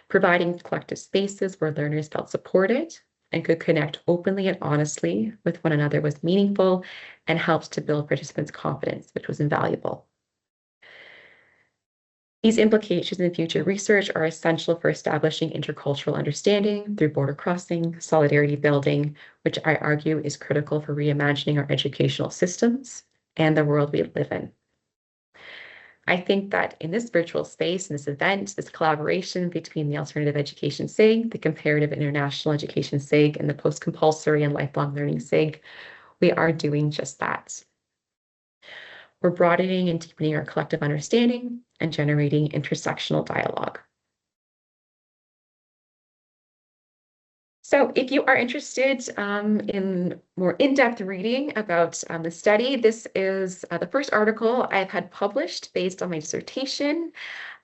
providing collective spaces where learners felt supported and could connect openly and honestly with one another was meaningful and helps to build participants' confidence, which was invaluable. These implications in future research are essential for establishing intercultural understanding through border crossing, solidarity building, which I argue is critical for reimagining our educational systems and the world we live in. I think that in this virtual space, in this event, this collaboration between the Alternative Education SIG, the Comparative International Education SIG, and the Post-Compulsory and Lifelong Learning SIG, we are doing just that. We're broadening and deepening our collective understanding and generating intersectional dialogue. So if you are interested in more in-depth reading about the study, this is the first article I've had published based on my dissertation.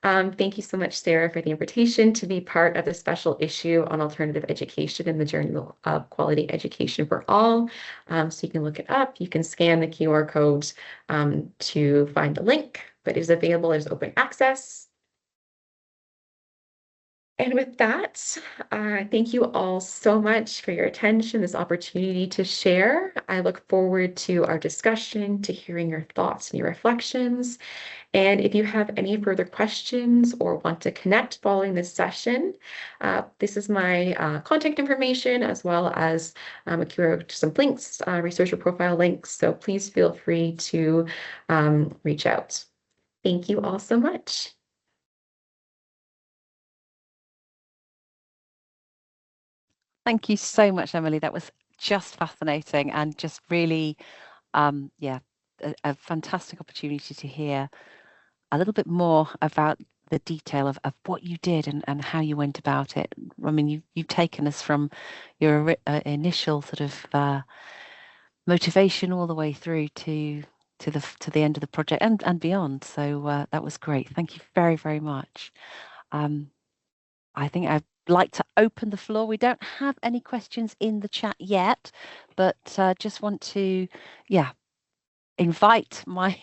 Thank you so much, Sarah, for the invitation to be part of the special issue on alternative education in the Journal of Quality Education for All. So you can look it up. You can scan the QR code to find the link, but it is available as open access. And with that, thank you all so much for your attention, this opportunity to share. I look forward to our discussion, to hearing your thoughts and your reflections. And if you have any further questions or want to connect following this session, this is my contact information as well as a QR to some links, researcher profile links. So please feel free to reach out. Thank you all so much. Thank you so much, Emily. That was just fascinating and just really, yeah, a fantastic opportunity to hear a little bit more about the detail of what you did and how you went about it. I mean, you've taken us from your initial sort of motivation all the way through to the end of the project and beyond. So that was great. Thank you very, very much. I think I'd like to open the floor. We don't have any questions in the chat yet, but just want to, yeah, invite my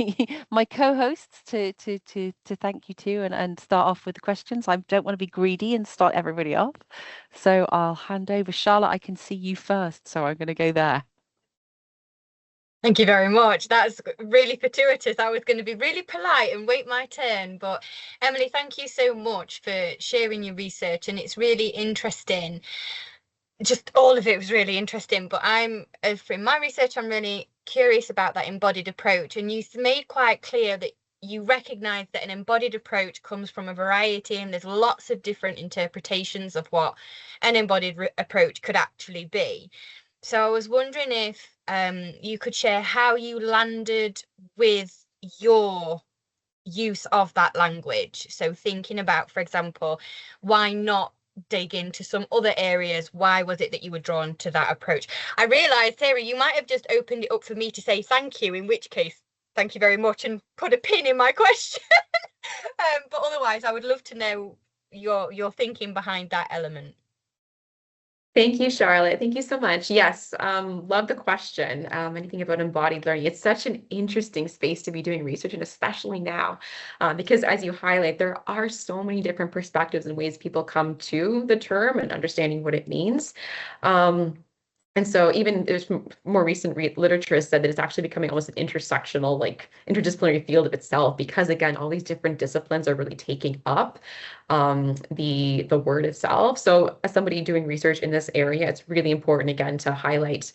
my co-hosts to thank you too and start off with the questions. I don't want to be greedy and start everybody off. So I'll hand over. Charlotte, I can see you first, so I'm going to go there. Thank you very much. That's really fortuitous. I was going to be really polite and wait my turn. But Emily, thank you so much for sharing your research. And it's really interesting. Just all of it was really interesting. But in my research, I'm really curious about that embodied approach. And you made quite clear that you recognize that an embodied approach comes from a variety, and there's lots of different interpretations of what an embodied approach could actually be. So I was wondering if you could share how you landed with your use of that language. So thinking about, for example, why not dig into some other areas? Why was it that you were drawn to that approach? I realised, Sarah, you might have just opened it up for me to say thank you, in which case, thank you very much, and put a pin in my question. But otherwise, I would love to know your thinking behind that element. Thank you, Charlotte. Thank you so much. Yes, love the question. Anything about embodied learning. It's such an interesting space to be doing research, and especially now, because as you highlight, there are so many different perspectives and ways people come to the term and understanding what it means. And so even there's more recent literature has said that it's actually becoming almost an intersectional, like interdisciplinary field of itself, because again, all these different disciplines are really taking up the word itself. So as somebody doing research in this area, it's really important again to highlight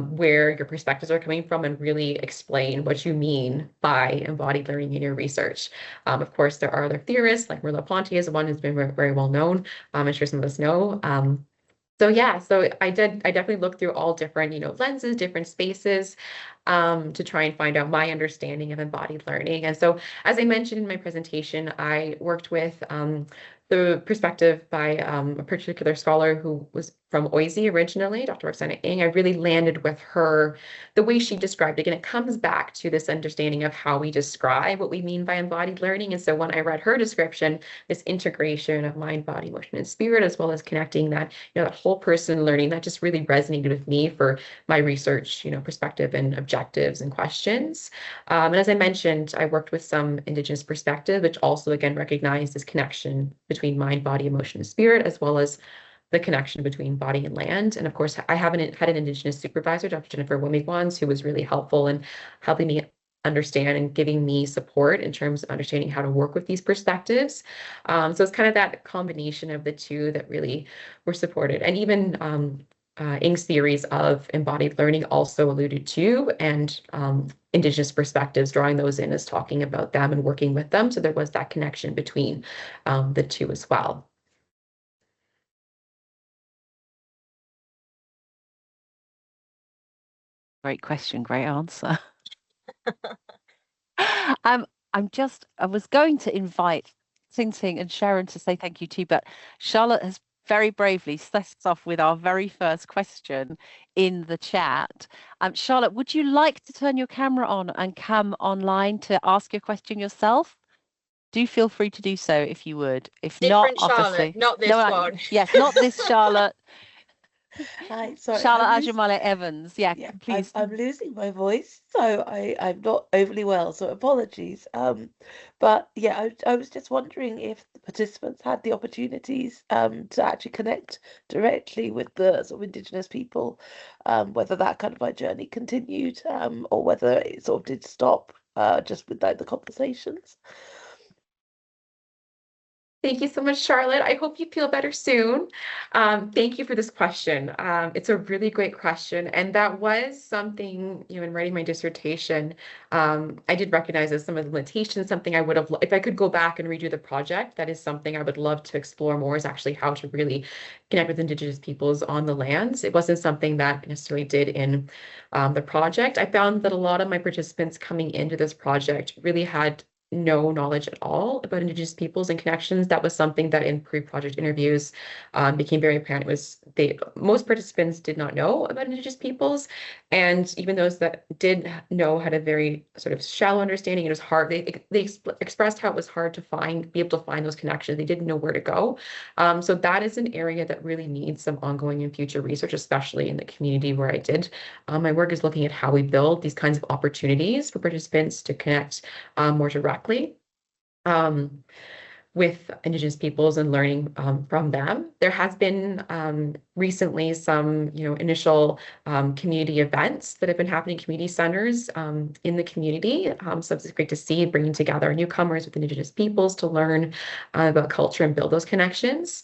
where your perspectives are coming from and really explain what you mean by embodied learning in your research. Of course, there are other theorists, like Merleau-Ponty is one who's been very well known. I'm sure some of us know. So yeah, so I definitely looked through all different, lenses, different spaces, to try and find out my understanding of embodied learning. And so, as I mentioned in my presentation, I worked with the perspective by a particular scholar who was from OISE originally, Dr. Roxana Ng. I really landed with her, the way she described it. Again, it comes back to this understanding of how we describe what we mean by embodied learning. And so when I read her description, this integration of mind, body, emotion, and spirit, as well as connecting that, that whole person learning, that just really resonated with me for my research, perspective and objectives and questions. And as I mentioned, I worked with some Indigenous perspective, which also, again, recognized this connection between mind, body, emotion, and spirit, as well as the connection between body and land. And of course, I had an Indigenous supervisor, Dr. Jennifer Wimigwans, who was really helpful in helping me understand and giving me support in terms of understanding how to work with these perspectives. So it's kind of that combination of the two that really were supported. And even Ng's theories of embodied learning also alluded to, and Indigenous perspectives, drawing those in as talking about them and working with them. So there was that connection between the two as well. Great question, great answer. I was going to invite Ting and Sharon to say thank you too, but Charlotte has very bravely set us off with our very first question in the chat. Charlotte, would you like to turn your camera on and come online to ask your question yourself? Do feel free to do so if you would. If Different not, obviously. Charlotte, not this one. Yes, not this Charlotte. Hi, sorry. Charlotte Ajamale Evans. Yeah, please. I'm losing my voice, so I'm not overly well, so apologies. But yeah, I was just wondering if the participants had the opportunities to actually connect directly with the sort of Indigenous people, whether that kind of journey continued, or whether it sort of did stop just with the conversations. Thank you so much, Charlotte. I hope you feel better soon. Thank you for this question. It's a really great question. And that was something, in writing my dissertation, I did recognize as some of the limitations, something I would have, if I could go back and redo the project, that is something I would love to explore more, is actually how to really connect with Indigenous peoples on the lands. It wasn't something that I necessarily did in the project. I found that a lot of my participants coming into this project really had no knowledge at all about Indigenous peoples and connections. That was something that in pre-project interviews became very apparent. Most participants did not know about Indigenous peoples, and even those that did know had a very sort of shallow understanding. It was hard. They expressed how it was hard to be able to find those connections. They didn't know where to go. So that is an area that really needs some ongoing and future research, especially in the community where I did. My work is looking at how we build these kinds of opportunities for participants to connect more directly with Indigenous peoples and learning from them. There has been recently some, initial community events that have been happening in community centers in the community. So it's great to see bringing together newcomers with Indigenous peoples to learn about culture and build those connections.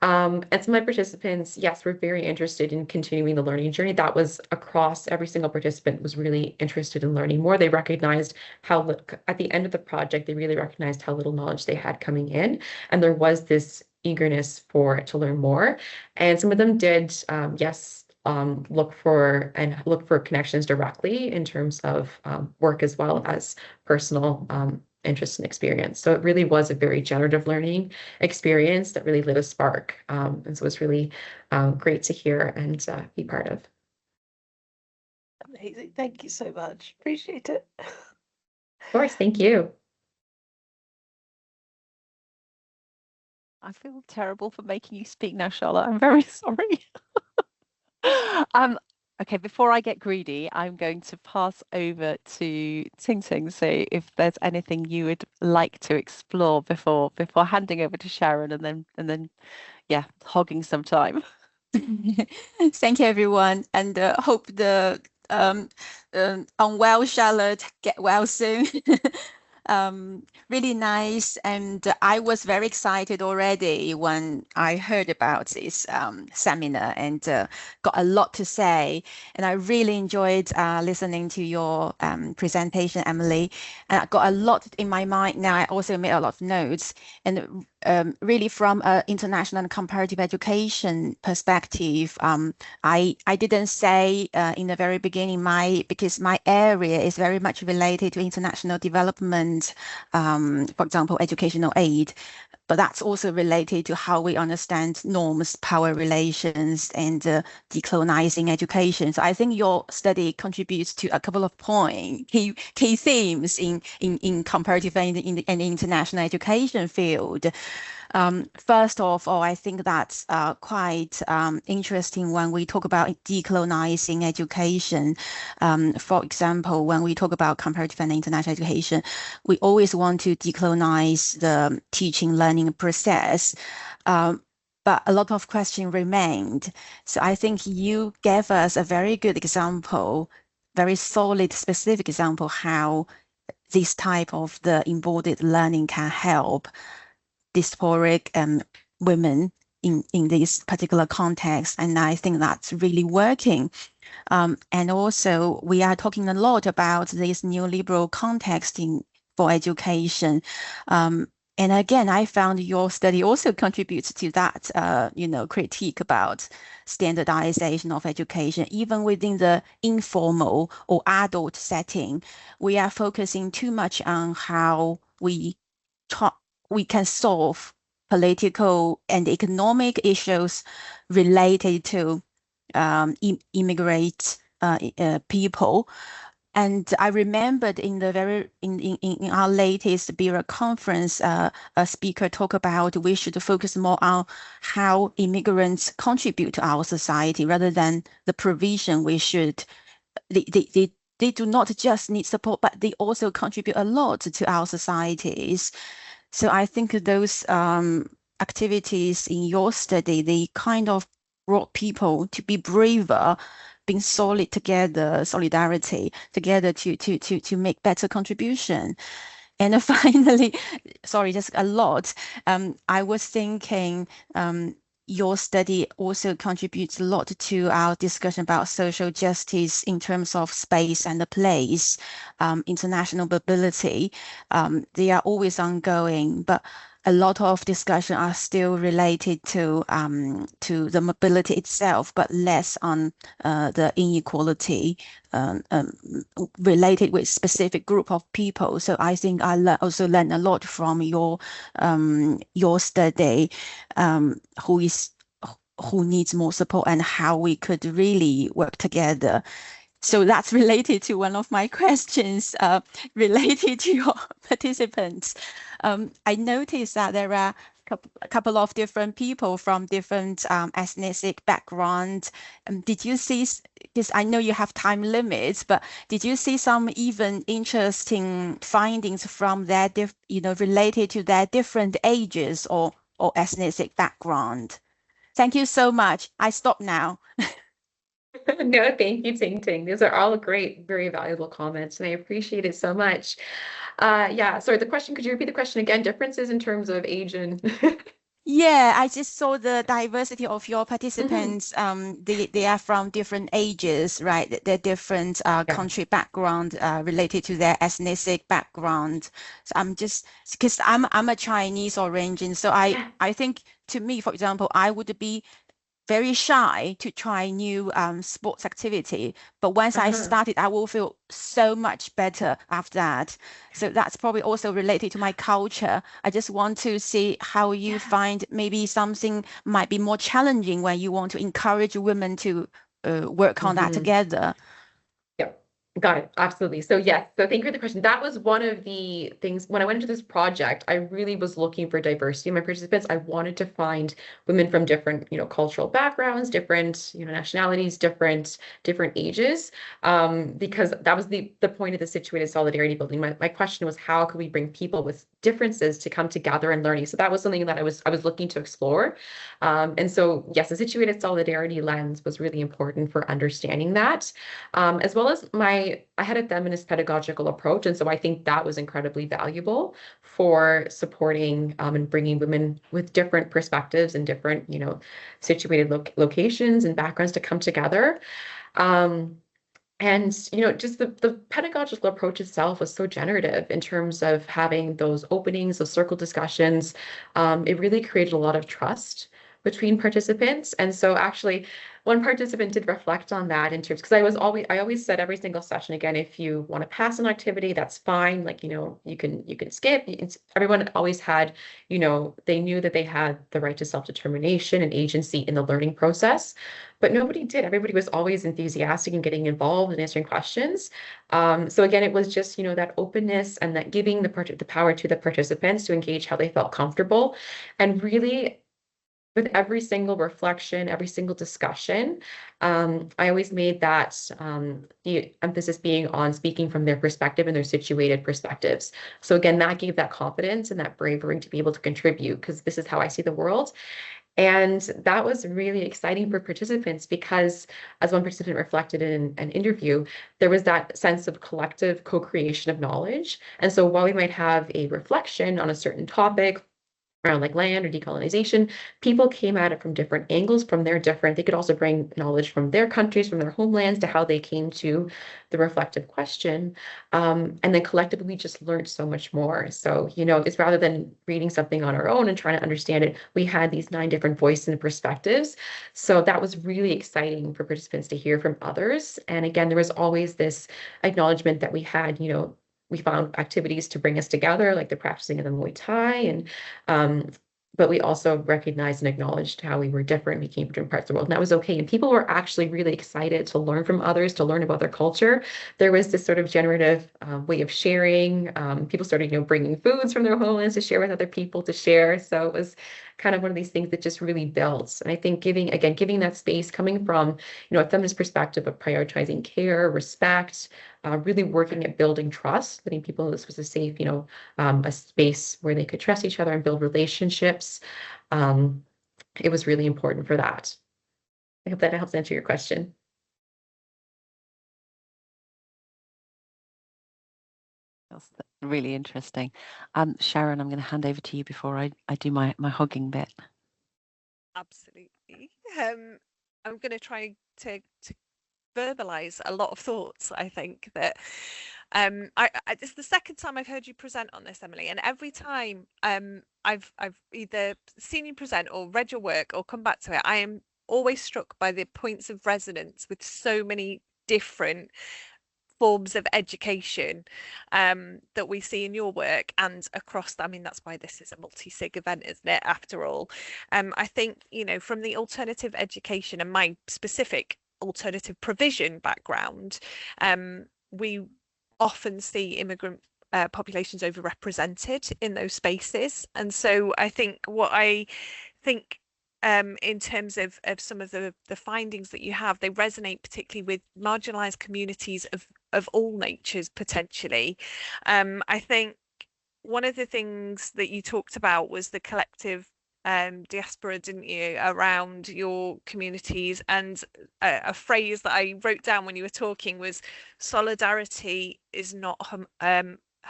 And some of my participants, yes, were very interested in continuing the learning journey. That was across every single participant was really interested in learning more. They recognized at the end of the project, they really recognized how little knowledge they had coming in. And there was this eagerness to learn more. And some of them did, yes, look for connections directly in terms of work as well as personal interest and experience. So it really was a very generative learning experience that really lit a spark. And so it's really great to hear and be part of. Amazing. Thank you so much. Appreciate it. Of course, thank you. I feel terrible for making you speak now, Charlotte. I'm very sorry. Okay, before I get greedy, I'm going to pass over to Ting Ting. So if there's anything you would like to explore before handing over to Sharon and then yeah, hogging some time. Thank you, everyone, and hope the unwell Charlotte get well soon. Really nice, and I was very excited already when I heard about this seminar, and got a lot to say. And I really enjoyed listening to your presentation, Emily. And I got a lot in my mind now. I also made a lot of notes, and really from an international and comparative education perspective, I didn't say in the very beginning because my area is very much related to international development, for example, educational aid. But that's also related to how we understand norms, power relations, and decolonizing education. So I think your study contributes to a couple of key themes in comparative and in the international education field. First of all, I think that's quite interesting when we talk about decolonizing education. For example, when we talk about comparative and international education, we always want to decolonize the teaching learning process. But a lot of questions remained. So I think you gave us a very good example, very solid, specific example how this type of the embodied learning can help diasporic women in this particular context. And I think that's really working. And also, we are talking a lot about this neoliberal context for education. And again, I found your study also contributes to that, critique about standardization of education, even within the informal or adult setting. We are focusing too much on how we can solve political and economic issues related to immigrant people. And I remembered in our latest BERA conference, a speaker talked about we should focus more on how immigrants contribute to our society rather than the provision we should. They do not just need support, but they also contribute a lot to our societies. So I think those activities in your study, they kind of brought people to be braver, being solidarity together to make better contribution. And finally, sorry, just a lot. I was thinking your study also contributes a lot to our discussion about social justice in terms of space and the place, international mobility. They are always ongoing, but a lot of discussion are still related to the mobility itself, but less on the inequality related with specific group of people. So I think I also learned a lot from your study, who is who needs more support and how we could really work together. So that's related to one of my questions related to your participants. I noticed that there are a couple of different people from different ethnic backgrounds. Did you see, because I know you have time limits, but did you see some even interesting findings from their, related to their different ages or ethnic background? Thank you so much. I stop now. No, thank you, Ting Ting. These are all great, very valuable comments, and I appreciate it so much. Yeah, sorry, the question, could you repeat the question again? Differences in terms of age and Yeah, I just saw the diversity of your participants. They are from different ages, right? They're different country background related to their ethnic background. So I'm just because I'm a Chinese origin, so I think to me, for example, I would be very shy to try new sports activity. But once I started, I will feel so much better after that. So that's probably also related to my culture. I just want to see how you find maybe something might be more challenging when you want to encourage women to work on that together. Yep. Got it. Absolutely. So yes, so thank you for the question. That was one of the things when I went into this project, I really was looking for diversity in my participants. I wanted to find women from different, cultural backgrounds, different, nationalities, different ages, because that was the point of the situated solidarity building. My question was, how could we bring people with differences to come together and learning? So that was something that I was looking to explore. And so yes, the situated solidarity lens was really important for understanding that, as well as I had a feminist pedagogical approach. And so I think that was incredibly valuable for supporting and bringing women with different perspectives and different, situated locations and backgrounds to come together. And, just the pedagogical approach itself was so generative in terms of having those openings, those circle discussions. It really created a lot of trust between participants. And so actually one participant did reflect on that in terms, because I always said every single session, again, if you want to pass an activity, that's fine. Like, you can skip. Everyone always had, they knew that they had the right to self-determination and agency in the learning process, but nobody did. Everybody was always enthusiastic and getting involved and answering questions. So again, it was just, that openness and that giving the power to the participants to engage how they felt comfortable. And really, with every single reflection, every single discussion, I always made that the emphasis being on speaking from their perspective and their situated perspectives. So again, that gave that confidence and that bravery to be able to contribute, because this is how I see the world. And that was really exciting for participants because, as one participant reflected in an interview, there was that sense of collective co-creation of knowledge. And so while we might have a reflection on a certain topic, around like land or decolonization, people came at it from different angles, they could also bring knowledge from their countries, from their homelands, to how they came to the reflective question. And then collectively, we just learned so much more. So, it's rather than reading something on our own and trying to understand it, we had these 9 different voices and perspectives. So that was really exciting for participants to hear from others. And again, there was always this acknowledgement that we had, we found activities to bring us together, like the practicing of the Muay Thai, and but we also recognized and acknowledged how we were different. We came from different parts of the world, and that was okay. And people were actually really excited to learn from others, to learn about their culture. There was this sort of generative way of sharing. People started, bringing foods from their homelands to share with other people to share. So it was kind of one of these things that just really builds. And I think giving that space, coming from, a feminist perspective of prioritizing care, respect, really working at building trust, letting people know this was a safe, a space where they could trust each other and build relationships. It was really important for that. I hope that helps answer your question. That's really interesting. Sharon, I'm going to hand over to you before I do my hogging bit. Absolutely. I'm going to try to verbalize a lot of thoughts. I think that it's the second time I've heard you present on this, Emily, and every time I've either seen you present or read your work or come back to it, I am always struck by the points of resonance with so many different forms of education that we see in your work and across. I mean, that's why this is a multi-sig event, isn't it, after all? I think, you know, from the alternative education and my specific alternative provision background, we often see immigrant populations overrepresented in those spaces. And so I think what I think in terms of some of the findings that you have, they resonate particularly with marginalized communities of all natures potentially. I think one of the things that you talked about was the collective diaspora, didn't you, around your communities, and a phrase that I wrote down when you were talking was solidarity is not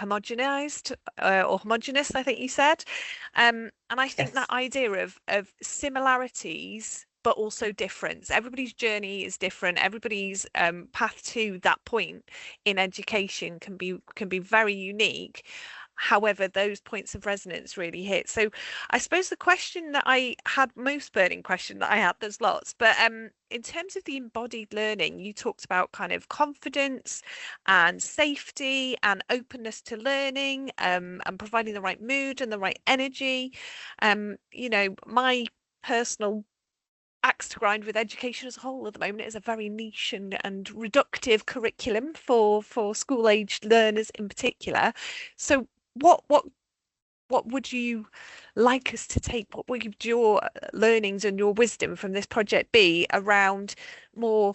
homogenized or homogenous, I think you said. And I think that idea of similarities but also difference. Everybody's journey is different. Everybody's path to that point in education can be very unique. However, those points of resonance really hit. So I suppose the question that I had, most burning question that I had, there's lots, but in terms of the embodied learning, you talked about kind of confidence and safety and openness to learning, and providing the right mood and the right energy. You know, my personal axe to grind with education as a whole at the moment is a very niche and reductive curriculum for school aged learners in particular. So what would you like us to take? What would your learnings and your wisdom from this project be around more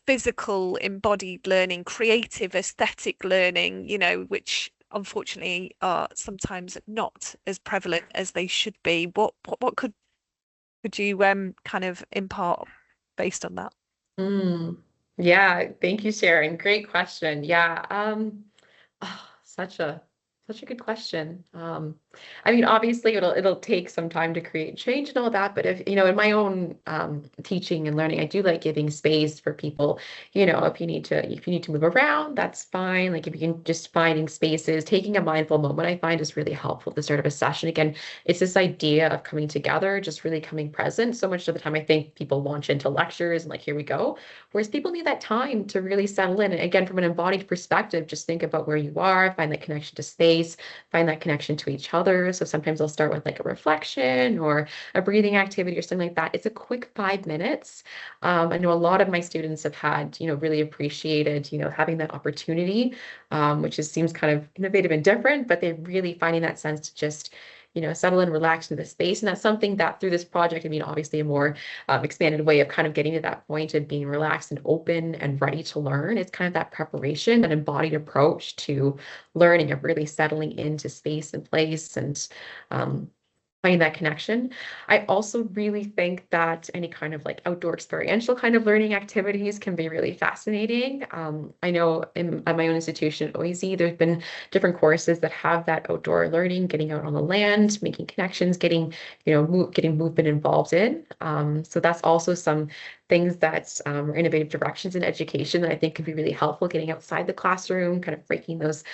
physical embodied learning, creative aesthetic learning, you know, which unfortunately are sometimes not as prevalent as they should be? What could you kind of impart based on that? Yeah, thank you, Sharon. Great question. Yeah, such a good question. I mean, obviously it'll take some time to create change and all that, but if, you know, in my own teaching and learning, I do like giving space for people, you know, if you need to move around, that's fine. Like if you can just finding spaces, taking a mindful moment, I find is really helpful at the start of a session. Again, it's this idea of coming together, just really coming present. So much of the time I think people launch into lectures and like, here we go. Whereas people need that time to really settle in. And again, from an embodied perspective, just think about where you are, find that connection to space, find that connection to each other. So sometimes I'll start with like a reflection or a breathing activity or something like that. It's a quick 5 minutes. I know a lot of my students have had, you know, really appreciated, you know, having that opportunity, which seems kind of innovative and different, but they're really finding that sense to just, you know, settle and relax into the space. And that's something that through this project, I mean, obviously a more expanded way of kind of getting to that point of being relaxed and open and ready to learn. It's kind of that preparation, that embodied approach to learning, of really settling into space and place and finding that connection. I also really think that any kind of like outdoor experiential kind of learning activities can be really fascinating. I know at my own institution at OEZ, there's been different courses that have that outdoor learning, getting out on the land, making connections, getting, you know, getting movement involved in. So that's also some things that are innovative directions in education that I think could be really helpful, getting outside the classroom, kind of breaking those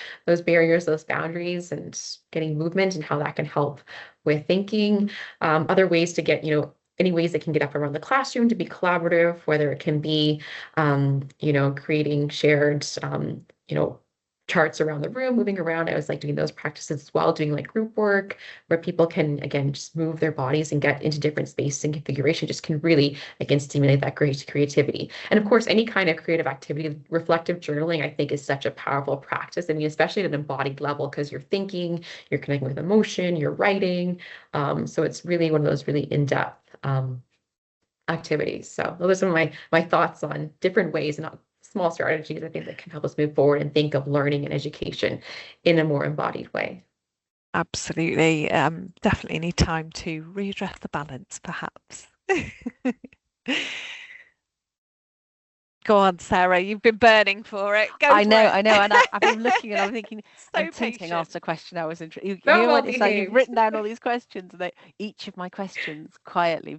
barriers, those boundaries, and getting movement and how that can help with thinking. Other ways to get, you know, any ways that can get up around the classroom to be collaborative, whether it can be, you know, creating shared, you know, charts around the room, moving around. I was like doing those practices as well, doing like group work where people can, again, just move their bodies and get into different space and configuration, just can really, again, stimulate that great creativity. And of course, any kind of creative activity, reflective journaling, I think is such a powerful practice. I mean, especially at an embodied level, because you're thinking, you're connecting with emotion, you're writing. So it's really one of those really in-depth activities. So those are some of my thoughts on different ways and small strategies I think that can help us move forward and think of learning and education in a more embodied way. Absolutely. Definitely need time to readdress the balance, perhaps. Go on, Sarah. You've been burning for it. Go I for know, it. I know, and I've been looking and I'm thinking, So I'm tinting patient. asked a question I was interested. You So know well what it's like? You've behaved. written down all these questions, and each of my questions quietly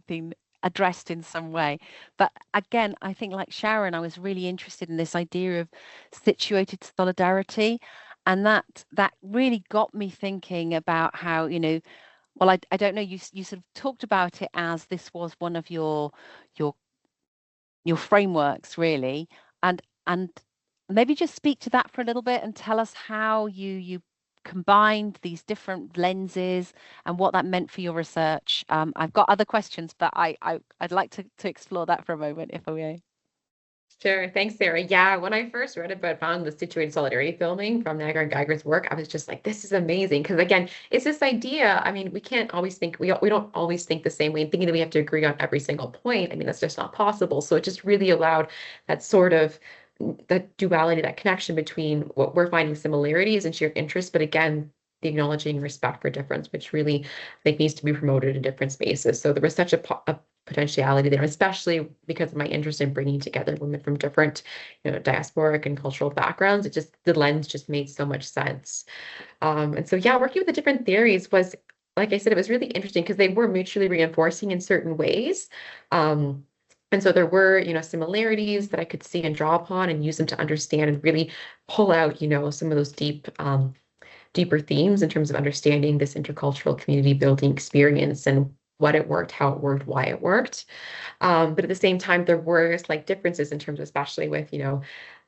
been addressed in some way. But again, I think like Sharon, I was really interested in this idea of situated solidarity, and that really got me thinking about how, well, I don't know, you sort of talked about it as this was one of your your frameworks really, and maybe just speak to that for a little bit and tell us how you combined these different lenses and what that meant for your research. I've got other questions, but I'd like to explore that for a moment, if I may. Sure. Thanks, Sarah. Yeah, when I first read about found the situated solidarity filming from Nagar and Geiger's work, I was just like, this is amazing. Because again, it's this idea. I mean, we can't always think, we don't always think the same way, and thinking that we have to agree on every single point. I mean, that's just not possible. So it just really allowed that sort of that duality, that connection between what we're finding similarities and shared interests, but again, the acknowledging respect for difference, which really I think needs to be promoted in different spaces. So there was such a potentiality there, especially because of my interest in bringing together women from different, diasporic and cultural backgrounds. The lens just made so much sense. And so, yeah, working with the different theories was, like I said, it was really interesting because they were mutually reinforcing in certain ways. And so there were, similarities that I could see and draw upon and use them to understand and really pull out, some of those deeper themes in terms of understanding this intercultural community building experience and what it worked, how it worked, why it worked. But at the same time, there were like differences in terms of, especially with,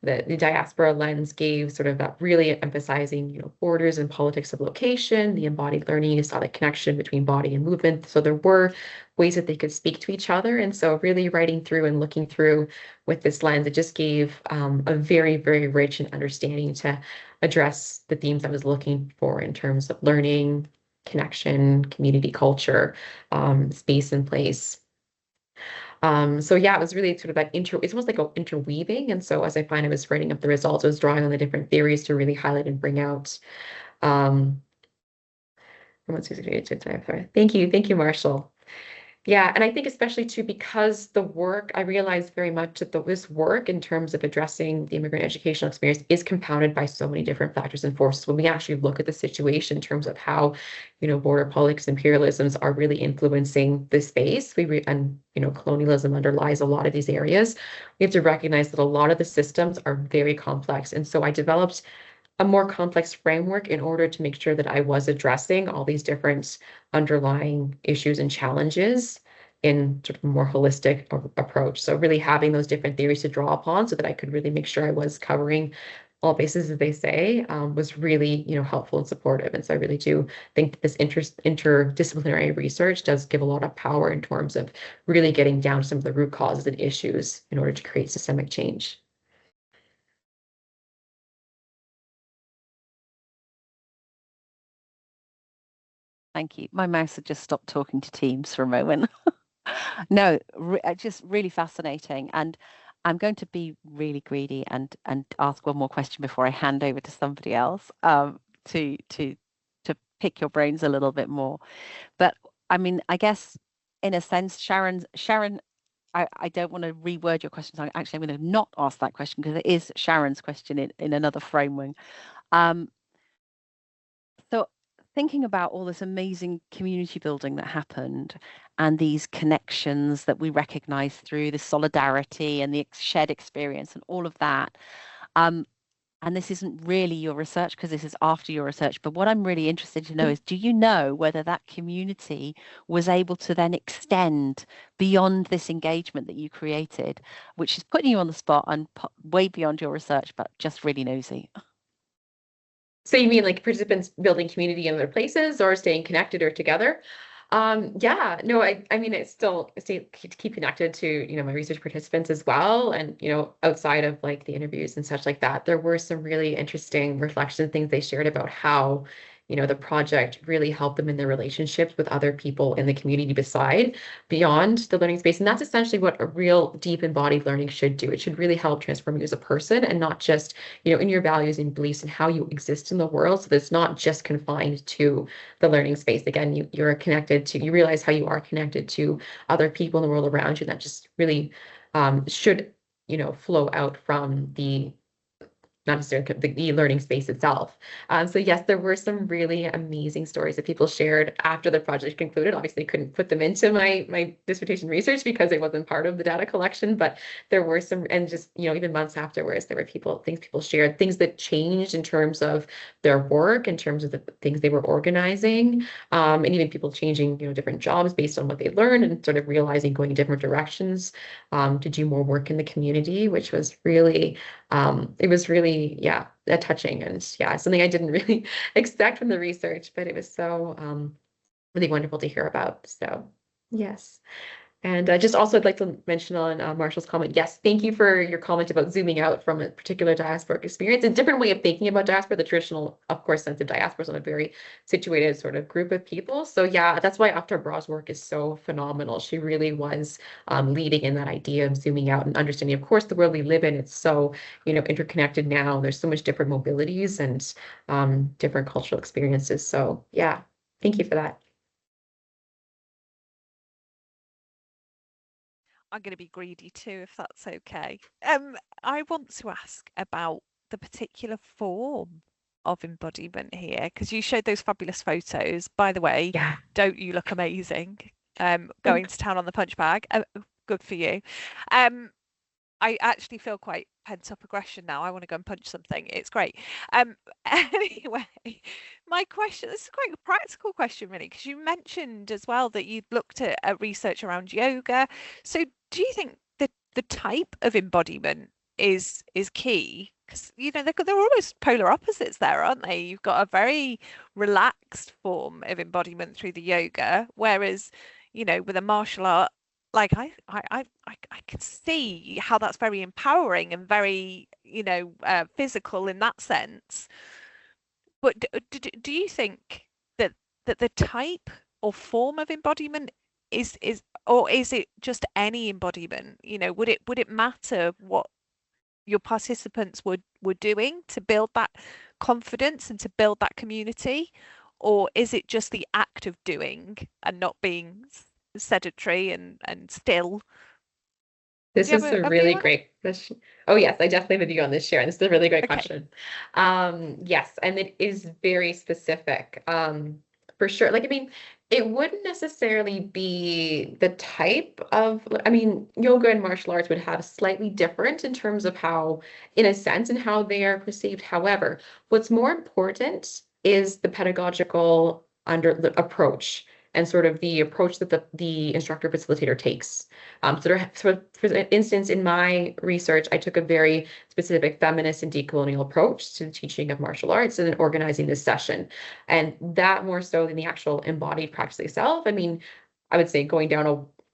the diaspora lens gave sort of that really emphasizing, borders and politics of location. The embodied learning, you saw the connection between body and movement. So there were ways that they could speak to each other. And so really writing through and looking through with this lens, it just gave a very, very rich and understanding to address the themes I was looking for in terms of learning, connection, community culture, space and place. So yeah, it was really sort of that it's almost like an interweaving. And so as I find I was writing up the results, I was drawing on the different theories to really highlight and bring out. Thank you. Thank you, Marshall. Yeah, and I think especially too, because the work, I realized very much that this work in terms of addressing the immigrant educational experience is compounded by so many different factors and forces. When we actually look at the situation in terms of how, border politics, imperialisms are really influencing the space, colonialism underlies a lot of these areas. We have to recognize that a lot of the systems are very complex. And so I developed a more complex framework in order to make sure that I was addressing all these different underlying issues and challenges in sort of a more holistic approach. So really having those different theories to draw upon so that I could really make sure I was covering all bases, as they say, was really, helpful and supportive. And so I really do think that this interdisciplinary research does give a lot of power in terms of really getting down to some of the root causes and issues in order to create systemic change. Thank you. My mouse had just stopped talking to Teams for a moment. No, just really fascinating. And I'm going to be really greedy and ask one more question before I hand over to somebody else to pick your brains a little bit more. But I mean, I guess in a sense, Sharon, I don't want to reword your question. So I'm going to not ask that question because it is Sharon's question in another framework. So thinking about all this amazing community building that happened and these connections that we recognize through the solidarity and the shared experience and all of that. And this isn't really your research because this is after your research, but what I'm really interested to know is, do you know whether that community was able to then extend beyond this engagement that you created, which is putting you on the spot and way beyond your research, but just really nosy? So you mean like participants building community in other places or staying connected or together? Yeah, no, I mean, it's still keep connected to, my research participants as well. And, outside of like the interviews and such like that, there were some really interesting reflection things they shared about how, the project really helped them in their relationships with other people in the community beyond the learning space. And that's essentially what a real deep embodied learning should do. It should really help transform you as a person and not just, in your values and beliefs and how you exist in the world. So that it's not just confined to the learning space. Again, you realize how you are connected to other people in the world around you. That just really should flow out from the not necessarily the e-learning space itself. So yes, there were some really amazing stories that people shared after the project concluded. Obviously, couldn't put them into my dissertation research because it wasn't part of the data collection, but there were some, and just even months afterwards, there were things people shared, things that changed in terms of their work, in terms of the things they were organizing, and even people changing different jobs based on what they learned and sort of realizing going different directions to do more work in the community, which was really it was really, yeah, touching, and yeah, something I didn't really expect from the research, but it was so really wonderful to hear about. So yes. And just also, I'd like to mention on Marshall's comment. Yes, thank you for your comment about zooming out from a particular diasporic experience. A different way of thinking about diaspora, the traditional, of course, sense of diaspora is on a very situated sort of group of people. So yeah, that's why Dr. Bra's work is so phenomenal. She really was leading in that idea of zooming out and understanding, of course, the world we live in. It's so, interconnected now. There's so much different mobilities and different cultural experiences. So yeah, thank you for that. I'm going to be greedy too, if that's okay. I want to ask about the particular form of embodiment here, because you showed those fabulous photos. By the way, Yeah. don't you look amazing? Going to town on the punch bag. Good for you. I actually feel quite pent up aggression now. I want to go and punch something. It's great. Anyway, my question, this is quite a practical question, really, because you mentioned as well that you'd looked at research around yoga. So do you think that the type of embodiment is key? Because they're almost polar opposites there, aren't they? You've got a very relaxed form of embodiment through the yoga, whereas with a martial art, like I can see how that's very empowering and very physical in that sense. But do you think that the type or form of embodiment is or is it just any embodiment? Would it matter what your participants were doing to build that confidence and to build that community, or is it just the act of doing and not being sedentary and still? This Do you is have a a really view on it? great question. Oh, yes, I definitely have a view on this, Sharon. This is a really great Okay. question. Yes, and it is very specific. For sure. Like, I mean, it wouldn't necessarily be the type of, yoga and martial arts would have slightly different in terms of how, in a sense, and how they are perceived. However, what's more important is the pedagogical approach and sort of the approach that the instructor facilitator takes. So for instance, in my research, I took a very specific feminist and decolonial approach to the teaching of martial arts and then organizing this session. And that more so than the actual embodied practice itself. I mean, I would say going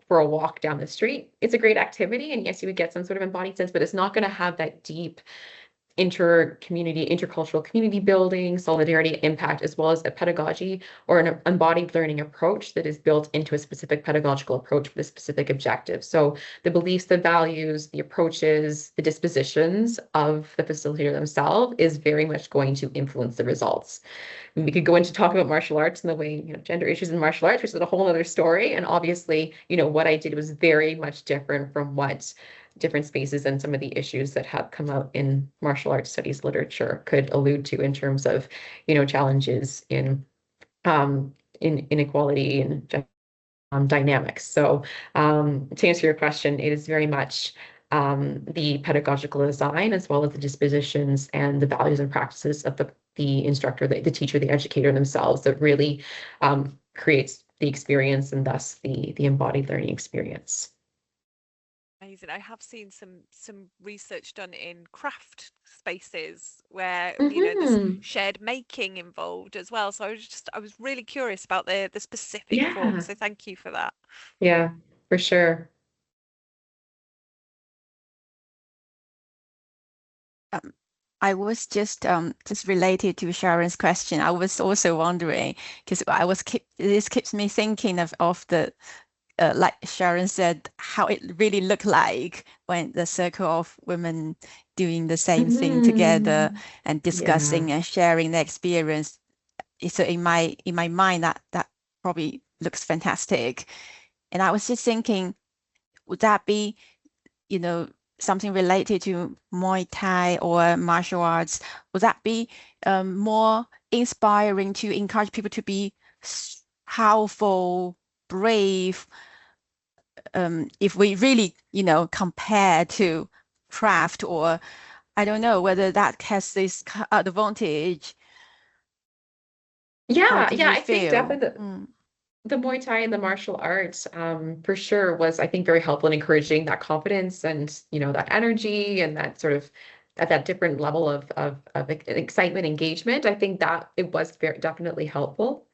for a walk down the street, it's a great activity. And yes, you would get some sort of embodied sense, but it's not going to have that deep intercultural community building, solidarity, impact, as well as a pedagogy or an embodied learning approach that is built into a specific pedagogical approach with a specific objective. So the beliefs, the values, the approaches, the dispositions of the facilitator themselves is very much going to influence the results. And we could go into talk about martial arts and the way, gender issues in martial arts, which is a whole other story. And obviously, what I did was very much different from what different spaces and some of the issues that have come out in martial arts studies literature could allude to in terms of, challenges in inequality and dynamics. So to answer your question, it is very much the pedagogical design as well as the dispositions and the values and practices of the instructor, the teacher, the educator themselves that really creates the experience and thus the embodied learning experience. Amazing. I have seen some research done in craft spaces where there's shared making involved as well. So I was really curious about the specific form. So thank you for that. Yeah, for sure. I was just related to Sharon's question. I was also wondering because this keeps me thinking of the like Sharon said, how it really looked like when the circle of women doing the same thing together and discussing and sharing their experience. So in my mind, that probably looks fantastic. And I was just thinking, would that be, something related to Muay Thai or martial arts, would that be more inspiring to encourage people to be powerful, brave, if we really, compare to craft, or I don't know whether that has this advantage. How Yeah, do yeah, you I think feel? definitely the Muay Thai and the martial arts, for sure was, I think, very helpful in encouraging that confidence and, that energy and that sort of at that different level of excitement, engagement. I think that it was very definitely helpful.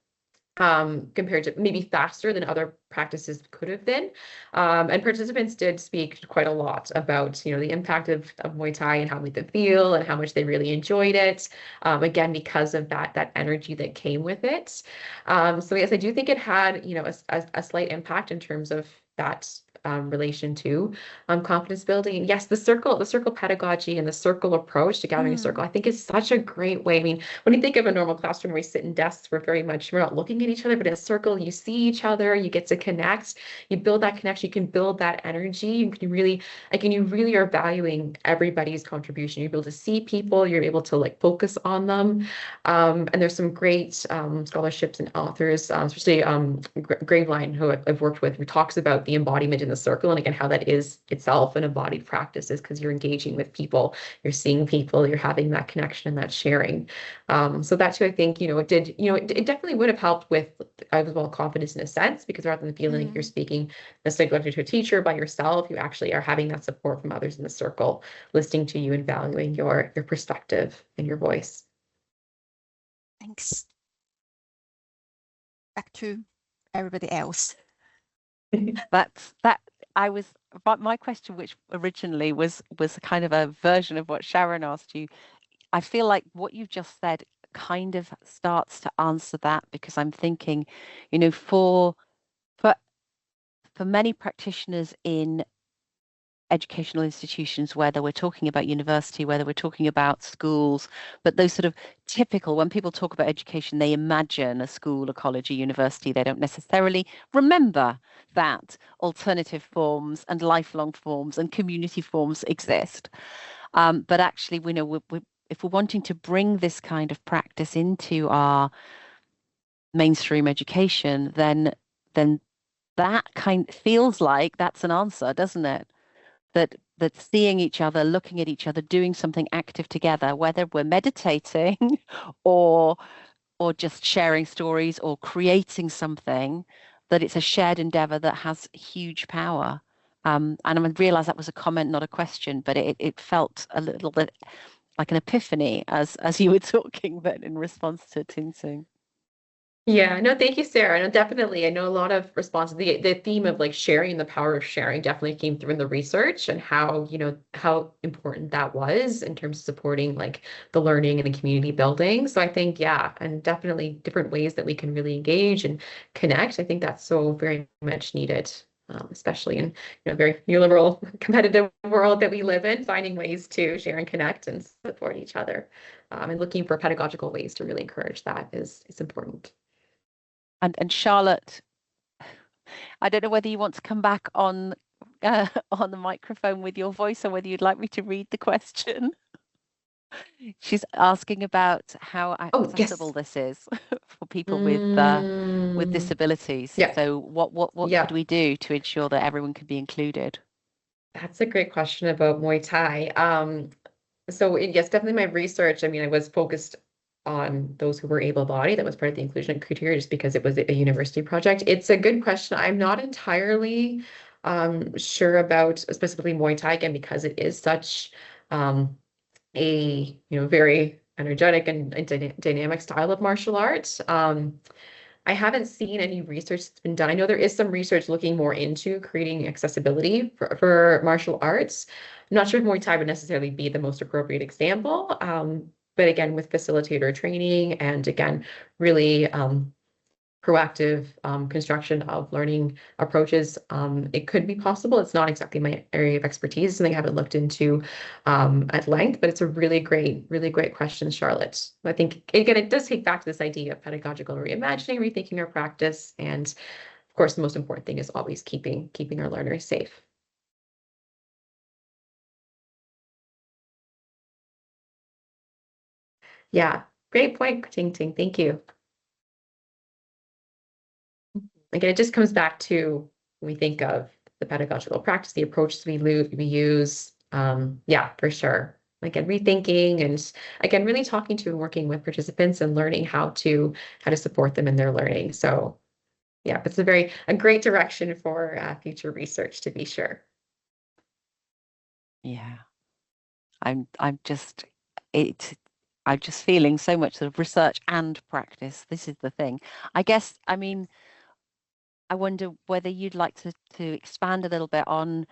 Compared to maybe faster than other practices could have been. And participants did speak quite a lot about, the impact of Muay Thai and how it made them feel and how much they really enjoyed it. Again, because of that energy that came with it. So yes, I do think it had, a slight impact in terms of that relation to confidence building. And yes, the circle pedagogy and the circle approach to gathering a circle, I think is such a great way. I mean, when you think of a normal classroom where we sit in desks, we're not looking at each other, but in a circle, you see each other, you get to connect, you build that connection, you can build that energy. You really are valuing everybody's contribution. You're able to see people, you're able to focus on them. And there's some great scholarships and authors, especially Graveline, who I've worked with, who talks about the embodiment in the circle, and again, how that is itself an embodied practice, is because you're engaging with people, you're seeing people, you're having that connection and that sharing. So that too, I think, it definitely would have helped with as well confidence in a sense, because rather than feeling like you're speaking necessarily directly to a teacher by yourself, you actually are having that support from others in the circle, listening to you and valuing your perspective and your voice. Thanks. Back to everybody else. That's that. But my question, which originally was kind of a version of what Sharon asked you, I feel like what you've just said kind of starts to answer that, because I'm thinking, for many practitioners in educational institutions, whether we're talking about university, whether we're talking about schools, but those sort of typical, when people talk about education, they imagine a school, a college, a university. They don't necessarily remember that alternative forms and lifelong forms and community forms exist. But actually, we know if we're wanting to bring this kind of practice into our mainstream education, then that kind feels like that's an answer, doesn't it? That seeing each other, looking at each other, doing something active together, whether we're meditating or just sharing stories or creating something, that it's a shared endeavor that has huge power. And I realize that was a comment, not a question, but it felt a little bit like an epiphany as you were talking, but in response to Tinsing. Yeah, no, thank you, Sarah. No, definitely. I know a lot of responses. The theme of sharing, the power of sharing definitely came through in the research, and how, how important that was in terms of supporting the learning and the community building. So I think, yeah, and definitely different ways that we can really engage and connect. I think that's so very much needed, especially in, very neoliberal competitive world that we live in, finding ways to share and connect and support each other. And looking for pedagogical ways to really encourage that is important. And Charlotte, I don't know whether you want to come back on the microphone with your voice, or whether you'd like me to read the question. She's asking about how accessible this is for people with disabilities. Yeah. So what could we do to ensure that everyone can be included? That's a great question about Muay Thai. So yes, definitely my research. I mean, I was focused on those who were able-bodied. That was part of the inclusion criteria, just because it was a university project. It's a good question. I'm not entirely sure about specifically Muay Thai, again, because it is such a very energetic and dynamic style of martial arts. I haven't seen any research that's been done. I know there is some research looking more into creating accessibility for martial arts. I'm not sure if Muay Thai would necessarily be the most appropriate example. But again, with facilitator training and again, really proactive construction of learning approaches, it could be possible. It's not exactly my area of expertise, it's something I haven't looked into at length, but it's a really great question, Charlotte. I think, again, it does take back to this idea of pedagogical reimagining, rethinking our practice, and of course, the most important thing is always keeping our learners safe. Yeah, great point, Ting Ting. Thank you. Again, it just comes back to when we think of the pedagogical practice, the approaches we use. Yeah, for sure. Again, rethinking and again, really talking to and working with participants and learning how to support them in their learning. So yeah, it's a great direction for future research to be sure. Yeah, I'm just I'm just feeling so much sort of research and practice. This is the thing. I guess, I mean, I wonder whether you'd like to expand a little bit on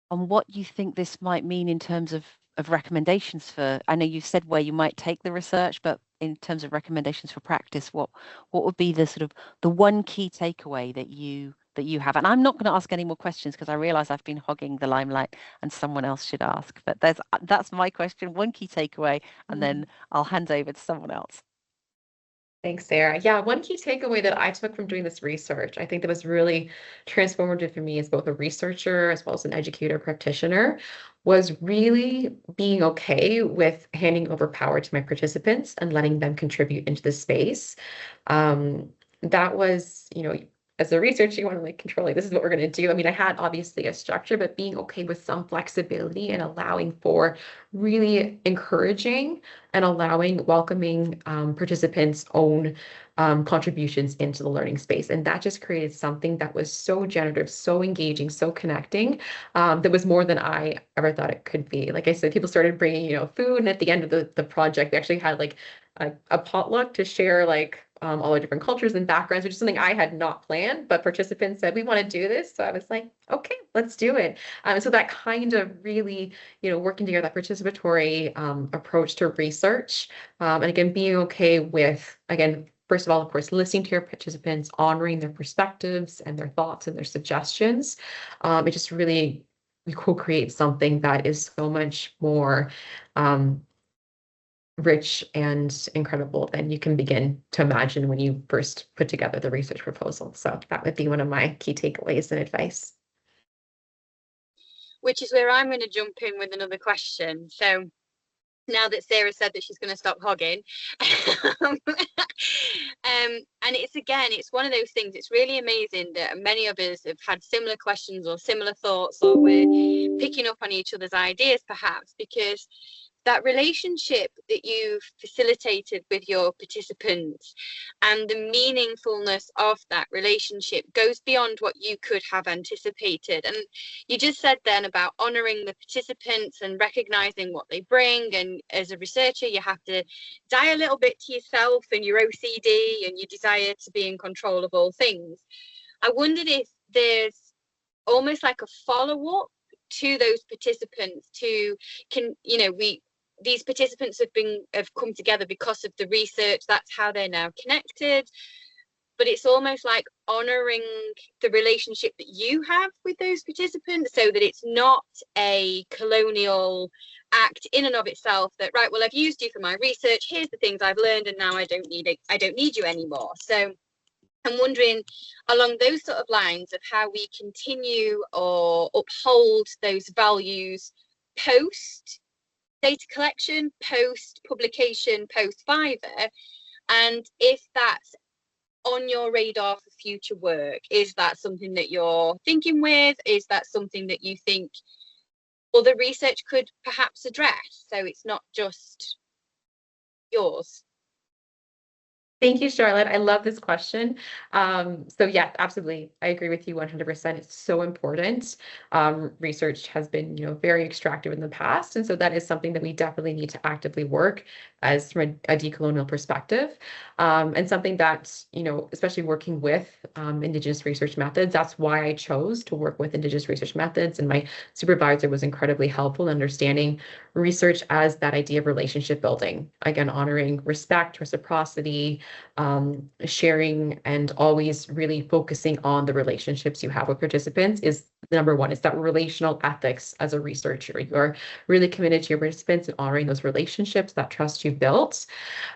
what you think this might mean in terms of recommendations for, I know you said where you might take the research, but in terms of recommendations for practice, what would be the sort of the one key takeaway that you have? And I'm not going to ask any more questions because I realize I've been hogging the limelight and someone else should ask. But that's my question, one key takeaway, and then I'll hand over to someone else. Thanks, Sarah. Yeah, one key takeaway that I took from doing this research, I think that was really transformative for me as both a researcher as well as an educator practitioner, was really being okay with handing over power to my participants and letting them contribute into the space. That was, as a researcher, you want to like control, like, this is what we're going to do. I mean, I had obviously a structure, but being okay with some flexibility and allowing for really encouraging and welcoming participants' own contributions into the learning space. And that just created something that was so generative, so engaging, so connecting, that was more than I ever thought it could be. Like I said, people started bringing, food. And at the end of the project, we actually had like a potluck to share like all the different cultures and backgrounds, which is something I had not planned, but participants said, we want to do this. So I was like, okay, let's do it. So that kind of really, working together, that participatory approach to research. And again, being okay with, again, first of all, of course, listening to your participants, honoring their perspectives and their thoughts and their suggestions. It just really, we co-create something that is so much more rich and incredible than you can begin to imagine when you first put together the research proposal. So that would be one of my key takeaways and advice. Which is where I'm going to jump in with another question. So now that Sarah said that she's going to stop hogging, and it's one of those things, it's really amazing that many of us have had similar questions or similar thoughts, or we're picking up on each other's ideas perhaps, because that relationship that you've facilitated with your participants and the meaningfulness of that relationship goes beyond what you could have anticipated. And you just said then about honoring the participants and recognizing what they bring. And as a researcher, you have to die a little bit to yourself and your OCD and your desire to be in control of all things. I wondered if there's almost like a follow-up to those participants these participants have come together because of the research. That's how they're now connected. But it's almost like honoring the relationship that you have with those participants, so that it's not a colonial act in and of itself that, right, well, I've used you for my research, here's the things I've learned, and now I don't need you anymore. So I'm wondering along those sort of lines of how we continue or uphold those values post data collection, post publication, post Fiverr, and if that's on your radar for future work. Is that something that you're thinking with? Is that something that you think other research could perhaps address, so it's not just yours? Thank you, Charlotte. I love this question. So yeah, absolutely. I agree with you 100%. It's so important. Research has been, very extractive in the past. And so that is something that we definitely need to actively work as from a decolonial perspective. And something that, especially working with Indigenous research methods, that's why I chose to work with Indigenous research methods. And my supervisor was incredibly helpful in understanding research as that idea of relationship building. Again, honoring respect, reciprocity, sharing, and always really focusing on the relationships you have with participants is number one is that relational ethics as a researcher. You're really committed to your participants and honoring those relationships, that trust you've built.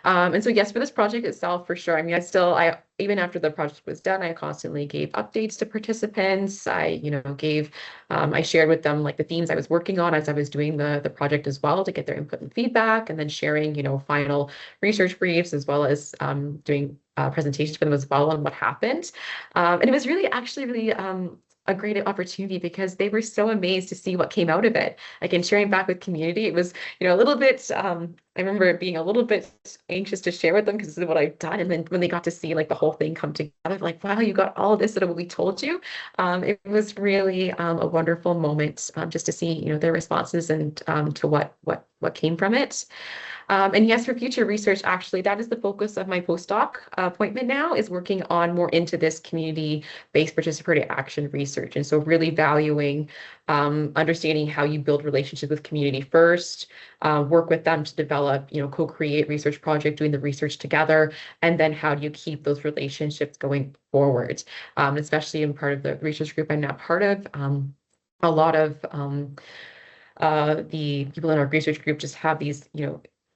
And so yes, for this project itself, for sure. I mean, I even after the project was done, I constantly gave updates to participants. I shared with them like the themes I was working on as I was doing the project as well, to get their input and feedback, and then sharing, final research briefs, as well as doing presentations for them as well on what happened. And it was really a great opportunity, because they were so amazed to see what came out of it. Like, in sharing back with community, it was, a little bit, I remember being a little bit anxious to share with them, because this is what I've done. And then when they got to see like the whole thing come together, like, wow, you got all of this out of what we told you. It was really a wonderful moment, just to see, their responses and to what came from it. And yes, for future research, actually, that is the focus of my postdoc appointment now, is working on more into this community-based participatory action research. And so really valuing understanding how you build relationships with community first, work with them to develop, co-create research project, doing the research together, and then how do you keep those relationships going forward, especially in part of the research group I'm now part of. A lot of the people in our research group just have these,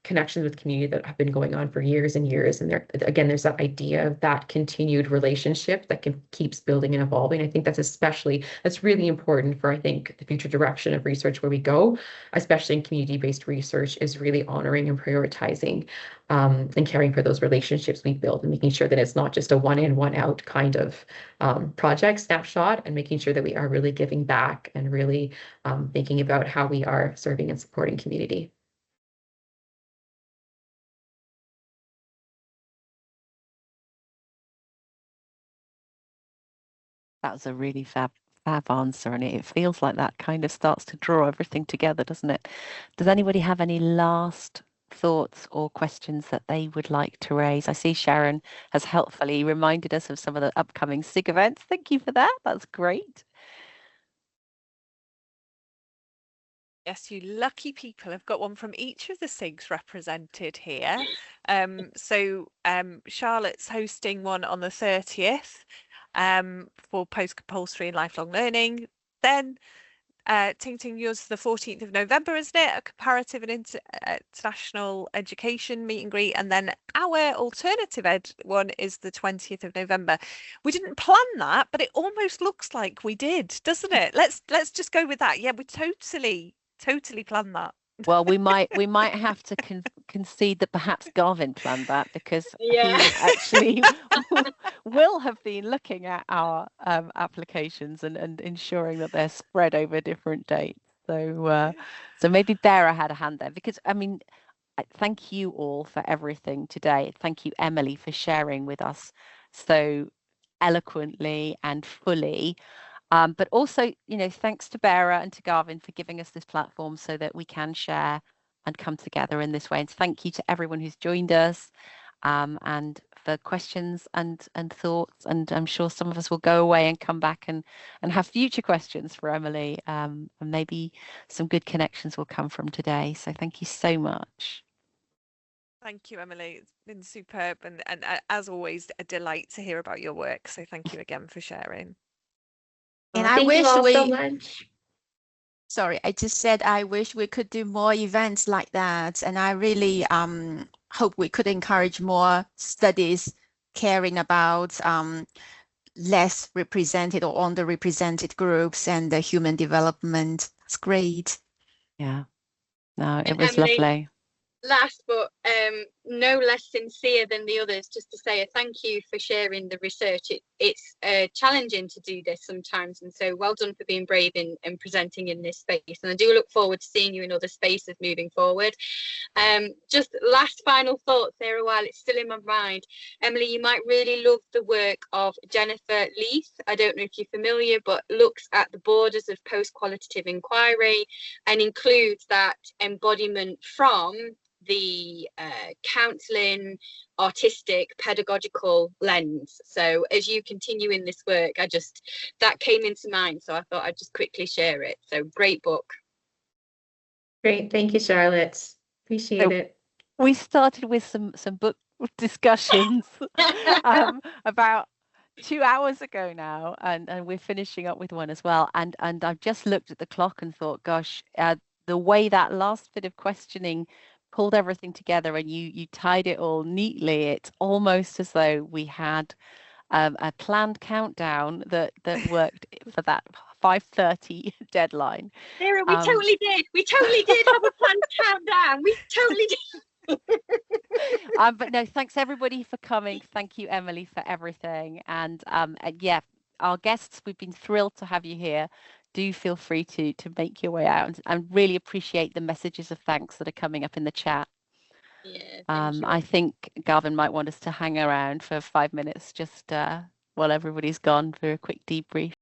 connections with community that have been going on for years and years. And there's that idea of that continued relationship that keeps building and evolving. I think that's really important for, I think, the future direction of research where we go, especially in community-based research, is really honoring and prioritizing and caring for those relationships we build, and making sure that it's not just a one in, one out kind of project snapshot, and making sure that we are really giving back and really thinking about how we are serving and supporting community. That was a really fab answer, and it feels like that kind of starts to draw everything together, doesn't it? Does anybody have any last thoughts or questions that they would like to raise? I see Sharon has helpfully reminded us of some of the upcoming SIG events. Thank you for that. That's great. Yes, you lucky people have got one from each of the SIGs represented here. Charlotte's hosting one on the 30th for post-compulsory and lifelong learning. Then Ting Ting, yours the 14th of November, isn't it? A comparative and international education meet and greet. And then our alternative ed one is the 20th of November. We didn't plan that, but it almost looks like we did, doesn't it? Let's just go with that. Yeah, we totally planned that. Well, we might have to concede that perhaps Garvin planned that, because he actually will have been looking at our applications and ensuring that they're spread over different dates. So maybe Bera had a hand there, because I mean, thank you all for everything today. Thank you, Emily, for sharing with us so eloquently and fully. But also, thanks to Bera and to Garvin for giving us this platform so that we can share and come together in this way. And thank you to everyone who's joined us and for questions and thoughts. And I'm sure some of us will go away and come back and have future questions for Emily. And maybe some good connections will come from today. So thank you so much. Thank you, Emily. It's been superb. And as always, a delight to hear about your work. So thank you again for sharing. And Thank you all so much. Sorry, I just said I wish we could do more events like that. And I really hope we could encourage more studies caring about less represented or underrepresented groups and the human development. It's great. Yeah, no, it was lovely. Last but no less sincere than the others, just to say a thank you for sharing the research. It's challenging to do this sometimes, and so well done for being brave in presenting in this space, and I do look forward to seeing you in other spaces moving forward. Just last final thoughts there, while it's still in my mind. Emily, you might really love the work of Jennifer Leith. I don't know if you're familiar, but looks at the borders of post-qualitative inquiry and includes that embodiment from the counselling, artistic, pedagogical lens. So as you continue in this work, that came into mind, so I thought I'd just quickly share it. So great book. Great, thank you, Charlotte. Appreciate it. We started with some book discussions about 2 hours ago now, and we're finishing up with one as well. And I've just looked at the clock and thought, gosh, the way that last bit of questioning pulled everything together and you tied it all neatly, it's almost as though we had a planned countdown that worked for that 5:30 deadline. Sarah, we totally did. We totally did have a planned countdown. We totally did. But no, thanks everybody for coming. Thank you, Emily, for everything. And yeah, our guests, we've been thrilled to have you here. Do feel free to make your way out, and really appreciate the messages of thanks that are coming up in the chat. Yeah, thank you. I think Garvin might want us to hang around for 5 minutes just while everybody's gone for a quick debrief.